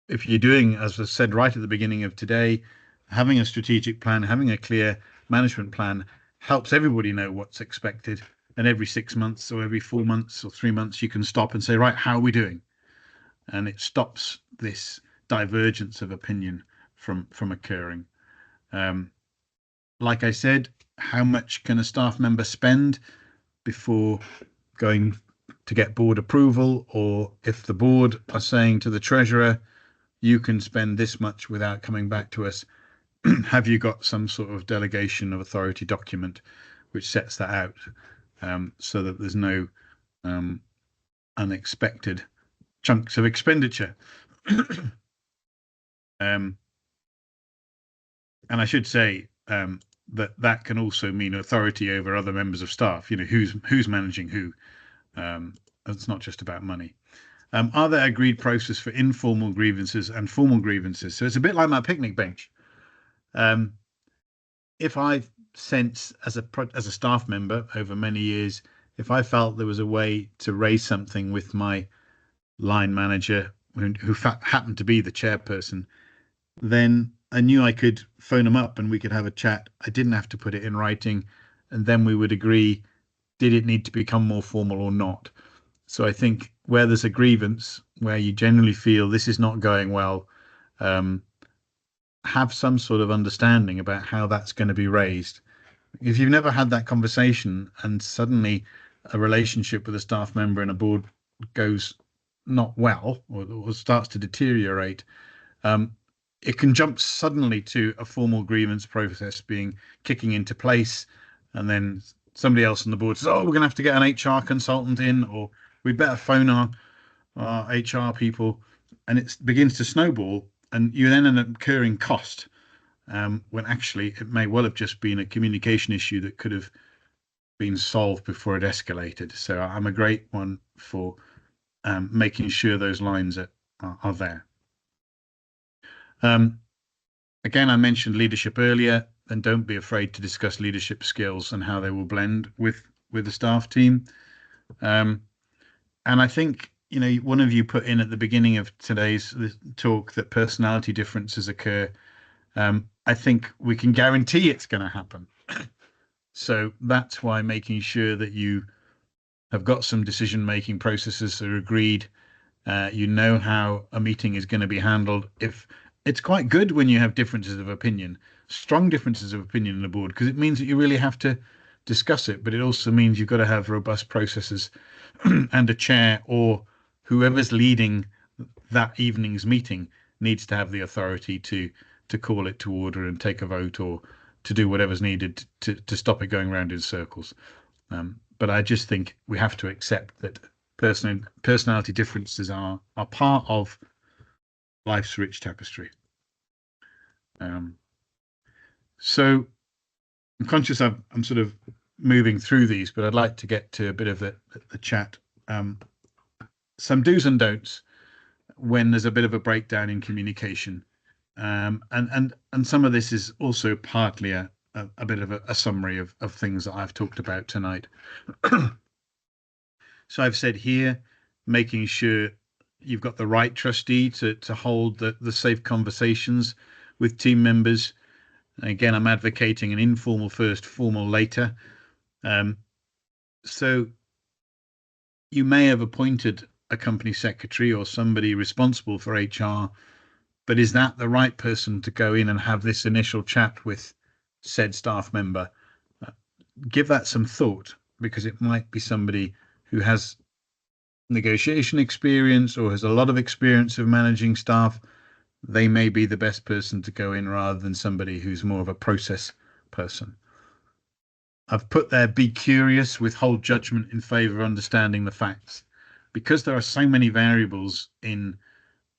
if you're doing, as was said right at the beginning of today, having a strategic plan, having a clear management plan helps everybody know what's expected. And every 6 months or every 4 months or 3 months, you can stop and say, right, how are we doing? And it stops this divergence of opinion from occurring. Like I said, how much can a staff member spend before going to get board approval? Or if the board are saying to the treasurer, you can spend this much without coming back to us, have you got some sort of delegation of authority document which sets that out, so that there's no unexpected chunks of expenditure? And I should say that can also mean authority over other members of staff. You know, who's managing who. It's not just about money. Are there agreed process for informal grievances and formal grievances? So it's a bit like my picnic bench. If I sense as a staff member over many years, if I felt there was a way to raise something with my line manager who happened to be the chairperson, then I knew I could phone them up and we could have a chat. I didn't have to put it in writing, and then we would agree, did it need to become more formal or not? So I think where there's a grievance, where you generally feel this is not going well, have some sort of understanding about how that's going to be raised. If you've never had that conversation and suddenly a relationship with a staff member and a board goes not well, or starts to deteriorate, it can jump suddenly to a formal grievance process kicking into place, and then somebody else on the board says, oh, we're going to have to get an HR consultant in, or we better phone our HR people, and it begins to snowball, and you then end up incurring cost, when actually it may well have just been a communication issue that could have been solved before it escalated. So I'm a great one for making sure those lines are there. Again, I mentioned leadership earlier, and don't be afraid to discuss leadership skills and how they will blend with the staff team. And I think, you know, one of you put in at the beginning of today's talk that personality differences occur. I think we can guarantee it's going to happen. So that's why making sure that you have got some decision-making processes that are agreed, you know how a meeting is going to be handled. If it's quite good when you have differences of opinion, strong differences of opinion in the board, because it means that you really have to discuss it, but it also means you've got to have robust processes and a chair, or whoever's leading that evening's meeting needs to have the authority to call it to order and take a vote, or to do whatever's needed to stop it going round in circles. But I just think we have to accept that personality differences are part of life's rich tapestry. So I'm conscious I'm sort of moving through these, but I'd like to get to a bit of the chat. Some do's and don'ts when there's a bit of a breakdown in communication. And some of this is also partly a bit of a summary of things that I've talked about tonight. So I've said here, making sure you've got the right trustee to hold the safe conversations with team members. Again, I'm advocating an informal first, formal later. So you may have appointed a company secretary or somebody responsible for HR, but is that the right person to go in and have this initial chat with said staff member? Give that some thought, because it might be somebody who has negotiation experience or has a lot of experience of managing staff. They may be the best person to go in rather than somebody who's more of a process person. I've put there, be curious, withhold judgment in favour of understanding the facts. Because there are so many variables in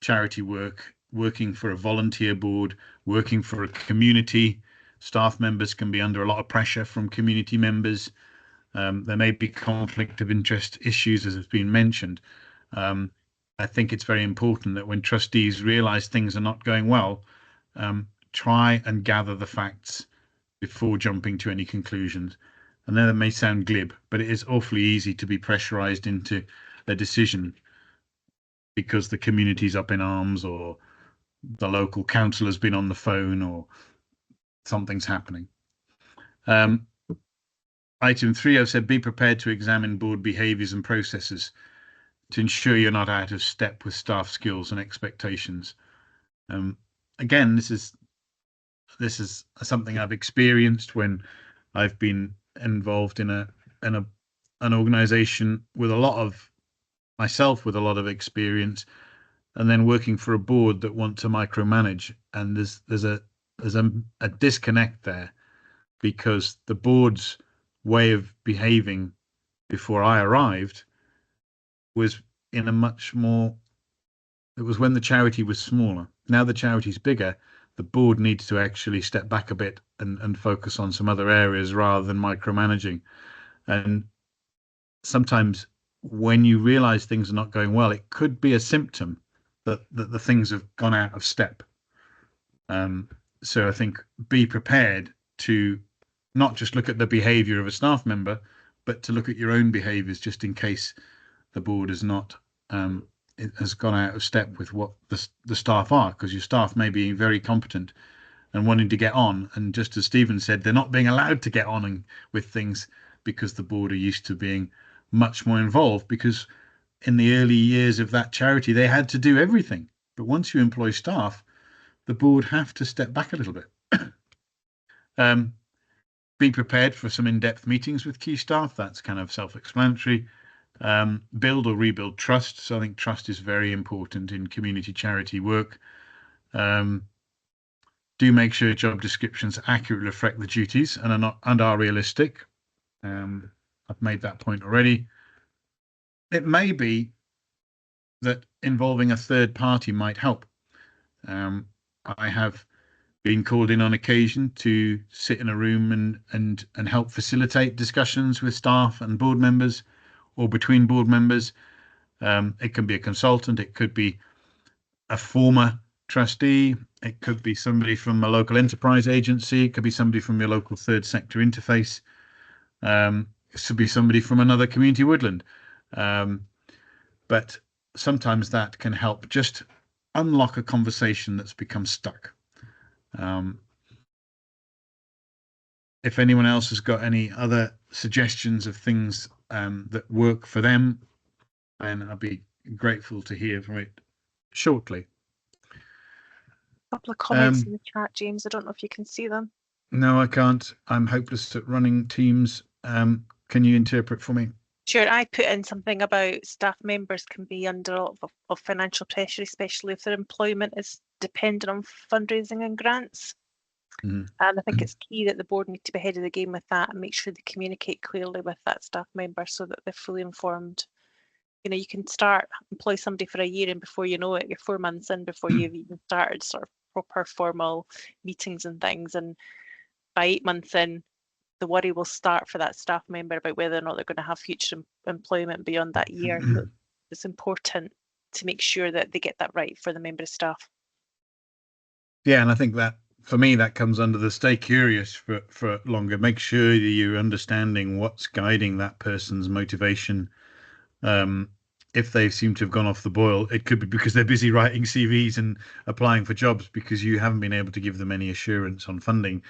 charity work, working for a volunteer board, working for a community, staff members can be under a lot of pressure from community members. There may be conflict of interest issues, as has been mentioned. I think it's very important that when trustees realise things are not going well, try and gather the facts before jumping to any conclusions. And then it may sound glib, but it is awfully easy to be pressurised into a decision because the community's up in arms, or the local council has been on the phone, or something's happening. Item 3, I've said be prepared to examine board behaviours and processes to ensure you're not out of step with staff skills and expectations. Again, this is something I've experienced when I've been involved in an organisation with a lot of experience, and then working for a board that want to micromanage, and there's a disconnect there, because the board's way of behaving before I arrived was in a much more, it was when the charity was smaller. Now the charity's bigger, the board needs to actually step back a bit and focus on some other areas rather than micromanaging. And sometimes when you realize things are not going well, it could be a symptom that the things have gone out of step. So I think be prepared to not just look at the behavior of a staff member, but to look at your own behaviors, just in case the board is not it has gone out of step with what the staff are, because your staff may be very competent and wanting to get on, and just as Stephen said, they're not being allowed to get on with things because the board are used to being much more involved, because in the early years of that charity they had to do everything. But once you employ staff, the board have to step back a little bit. Be prepared for some in-depth meetings with key staff. That's kind of self-explanatory. Build or rebuild trust. So I think trust is very important in community charity work. Do make sure job descriptions accurately reflect the duties and are realistic. I've made that point already. It may be that involving a third party might help. I have been called in on occasion to sit in a room and help facilitate discussions with staff and board members, or between board members. It can be a consultant, it could be a former trustee, it could be somebody from a local enterprise agency, it could be somebody from your local third sector interface, it could be somebody from another community woodland. But sometimes that can help just unlock a conversation that's become stuck. If anyone else has got any other suggestions of things that work for them, then I'd be grateful to hear from it shortly. A couple of comments in the chat, James. I don't know if you can see them. No, I can't. I'm hopeless at running Teams. Can you interpret for me? Sure, I put in something about staff members can be under a lot of financial pressure, especially if their employment is dependent on fundraising and grants. And I think it's key that the board need to be ahead of the game with that and make sure they communicate clearly with that staff member so that they're fully informed. You know, you can employ somebody for a year, and before you know it, you're 4 months in before you've even started sort of proper formal meetings and things. And by 8 months in, the worry will start for that staff member about whether or not they're going to have future employment beyond that year. So it's important to make sure that they get that right for the member of staff. Yeah, and I think that for me, that comes under the stay curious for longer. Make sure that you're understanding what's guiding that person's motivation. If they seem to have gone off the boil, it could be because they're busy writing CVs and applying for jobs because you haven't been able to give them any assurance on funding.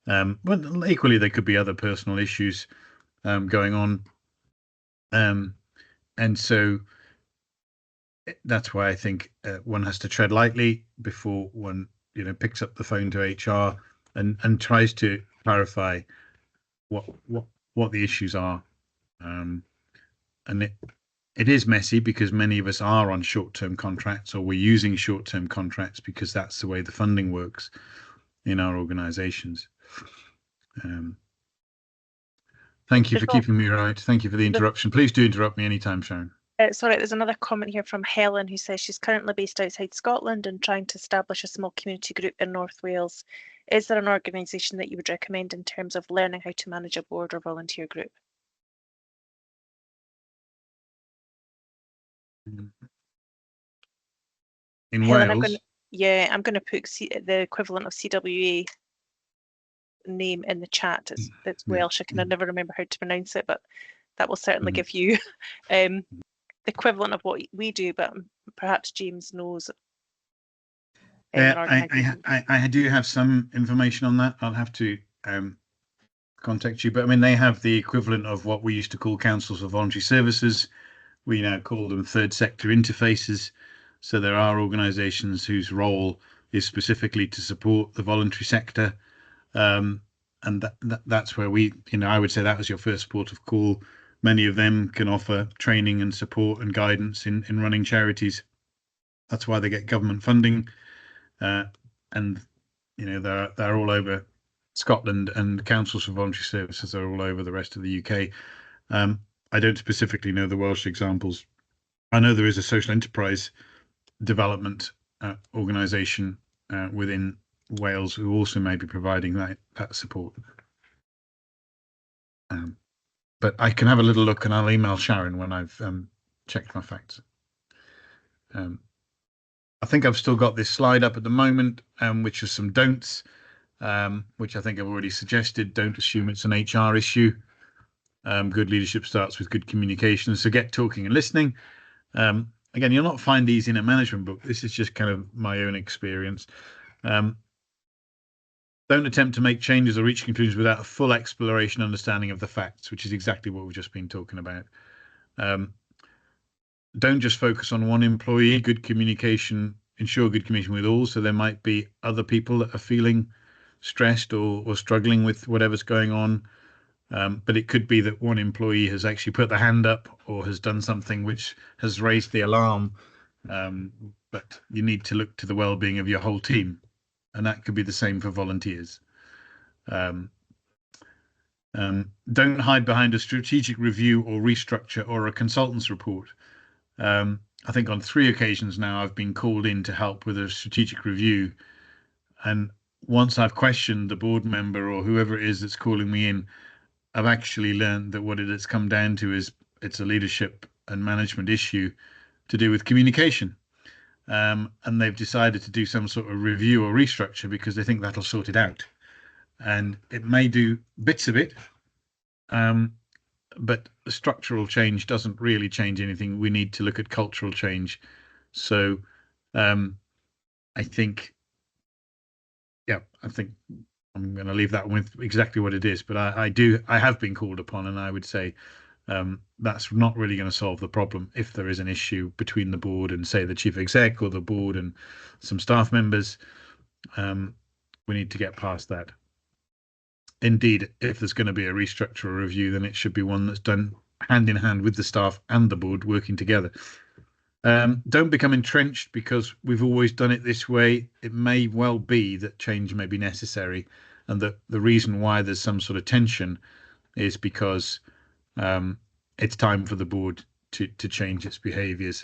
But equally, there could be other personal issues going on. And so that's why I think one has to tread lightly before one, picks up the phone to HR and tries to clarify what the issues are. And it is messy because many of us are on short-term contracts, or we're using short-term contracts because that's the way the funding works in our organizations. Thank you for keeping me right. Thank you for the interruption. Please do interrupt me anytime, Sharon. Sorry, there's another comment here from Helen, who says she's currently based outside Scotland and trying to establish a small community group in North Wales. Is there an organisation that you would recommend in terms of learning how to manage a board or volunteer group? In Helen, Wales? I'm going to put the equivalent of CWA name in the chat. It's Welsh. I can never remember how to pronounce it, but that will certainly give you the equivalent of what we do, but perhaps James knows. I do have some information on that. I'll have to contact you, but I mean, they have the equivalent of what we used to call councils of voluntary services. We now call them third sector interfaces. So there are organisations whose role is specifically to support the voluntary sector. And that's where I would say that was your first port of call. Many of them can offer training and support and guidance in running charities. That's why they get government funding. And they're all over Scotland, and councils for voluntary services are all over the rest of the UK. I don't specifically know the Welsh examples. I know there is a social enterprise development organisation within Wales who also may be providing that support. But I can have a little look, and I'll email Sharon when I've checked my facts. I think I've still got this slide up at the moment, which is some don'ts, which I think I've already suggested. Don't assume it's an HR issue. Good leadership starts with good communication. So get talking and listening. Again, you'll not find these in a management book. This is just kind of my own experience. Don't attempt to make changes or reach conclusions without a full exploration and understanding of the facts, which is exactly what we've just been talking about. Don't just focus on one employee. Good communication, ensure good communication with all. So there might be other people that are feeling stressed or struggling with whatever's going on. But it could be that one employee has actually put the hand up or has done something which has raised the alarm. But you need to look to the well-being of your whole team. And that could be the same for volunteers. Don't hide behind a strategic review or restructure or a consultant's report. I think on 3 occasions now I've been called in to help with a strategic review. And once I've questioned the board member or whoever it is that's calling me in, I've actually learned that what it has come down to is it's a leadership and management issue to do with communication. And they've decided to do some sort of review or restructure because they think that'll sort it out. And it may do bits of it, but the structural change doesn't really change anything. We need to look at cultural change. So I think I'm going to leave that with exactly what it is. But I have been called upon, and I would say that's not really going to solve the problem. If there is an issue between the board and, say, the chief exec or the board and some staff members, we need to get past that. Indeed, if there's going to be a restructure or review, then it should be one that's done hand in hand with the staff and the board working together. Don't become entrenched because we've always done it this way. It may well be that change may be necessary, and that the reason why there's some sort of tension is because it's time for the board to change its behaviours.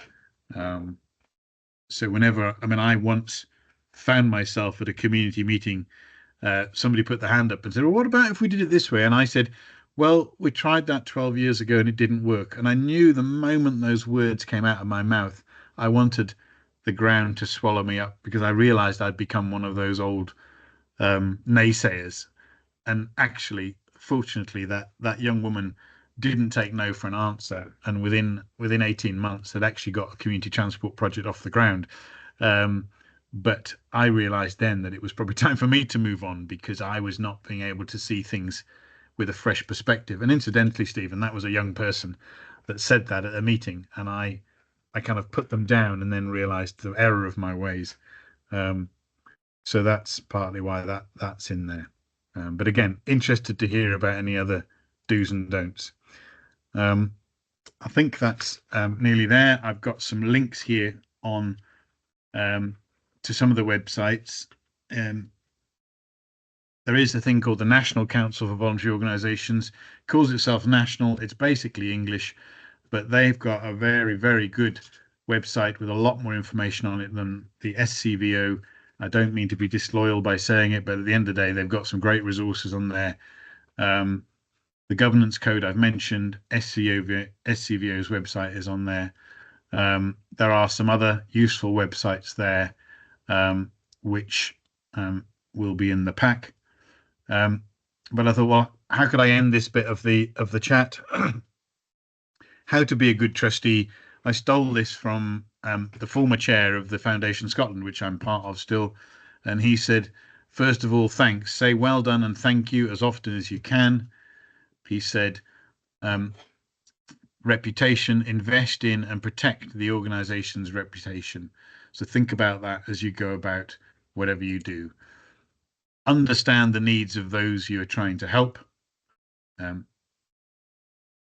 So I once found myself at a community meeting. Somebody put the hand up and said, well, what about if we did it this way? And I said, well, we tried that 12 years ago and it didn't work. And I knew the moment those words came out of my mouth, I wanted the ground to swallow me up, because I realized I'd become one of those old naysayers. And actually, fortunately, that young woman didn't take no for an answer. And within 18 months, had actually got a community transport project off the ground. But I realized then that it was probably time for me to move on, because I was not being able to see things with a fresh perspective. And incidentally, Stephen, that was a young person. that said that at a meeting, and I kind of put them down and then realised the error of my ways. So that's partly why that's in there. But again, interested to hear about any other do's and don'ts. I think that's nearly there. I've got some links here on to some of the websites. There is a thing called the National Council for Voluntary Organisations. It calls itself national. It's basically English, but they've got a very, very good website with a lot more information on it than the SCVO. I don't mean to be disloyal by saying it, but at the end of the day, they've got some great resources on there. The governance code I've mentioned, SCVO's website is on there. There are some other useful websites there, which will be in the pack. But I thought, well, how could I end this bit of the chat? How to be a good trustee. I stole this from the former chair of the Foundation Scotland, which I'm part of still, and he said, first of all, thanks. Say well done and thank you as often as you can. He said, reputation, invest in and protect the organisation's reputation. So think about that as you go about whatever you do. Understand the needs of those you are trying to help.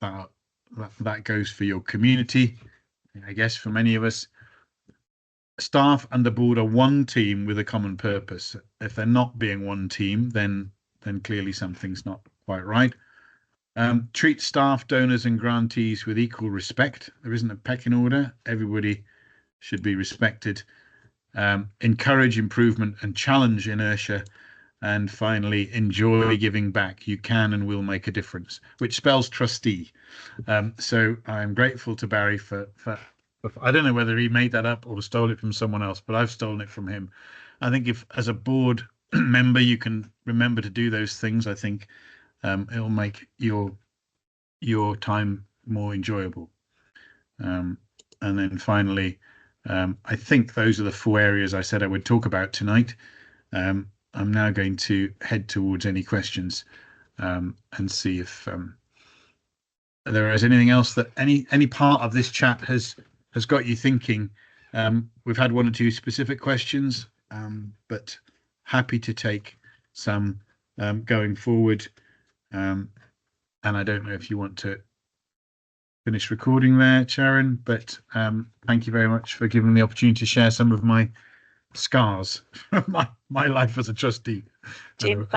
That goes for your community, I guess, for many of us. Staff and the board are one team with a common purpose. If they're not being one team, then clearly something's not quite right. Treat staff, donors and grantees with equal respect. There isn't a pecking order. Everybody should be respected. Encourage improvement and challenge inertia. And finally, enjoy giving back. You can and will make a difference, which spells trustee. So I'm grateful to Barry for I don't know whether he made that up or stole it from someone else, but I've stolen it from him. I think if as a board member you can remember to do those things, I think it'll make your time more enjoyable. And then finally, I think those are the 4 areas I said I would talk about tonight. I'm now going to head towards any questions and see if there is anything else that any part of this chat has got you thinking. We've had 1 or 2 specific questions, but happy to take some going forward. And I don't know if you want to finish recording there, Sharon, but thank you very much for giving me the opportunity to share some of my scars from my life as a trustee. James,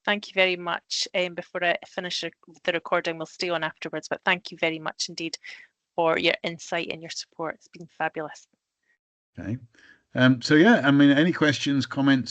thank you very much. Before I finish the recording, we'll stay on afterwards, but thank you very much indeed for your insight and your support. It's been fabulous. Okay. So yeah, I mean, any questions, comments,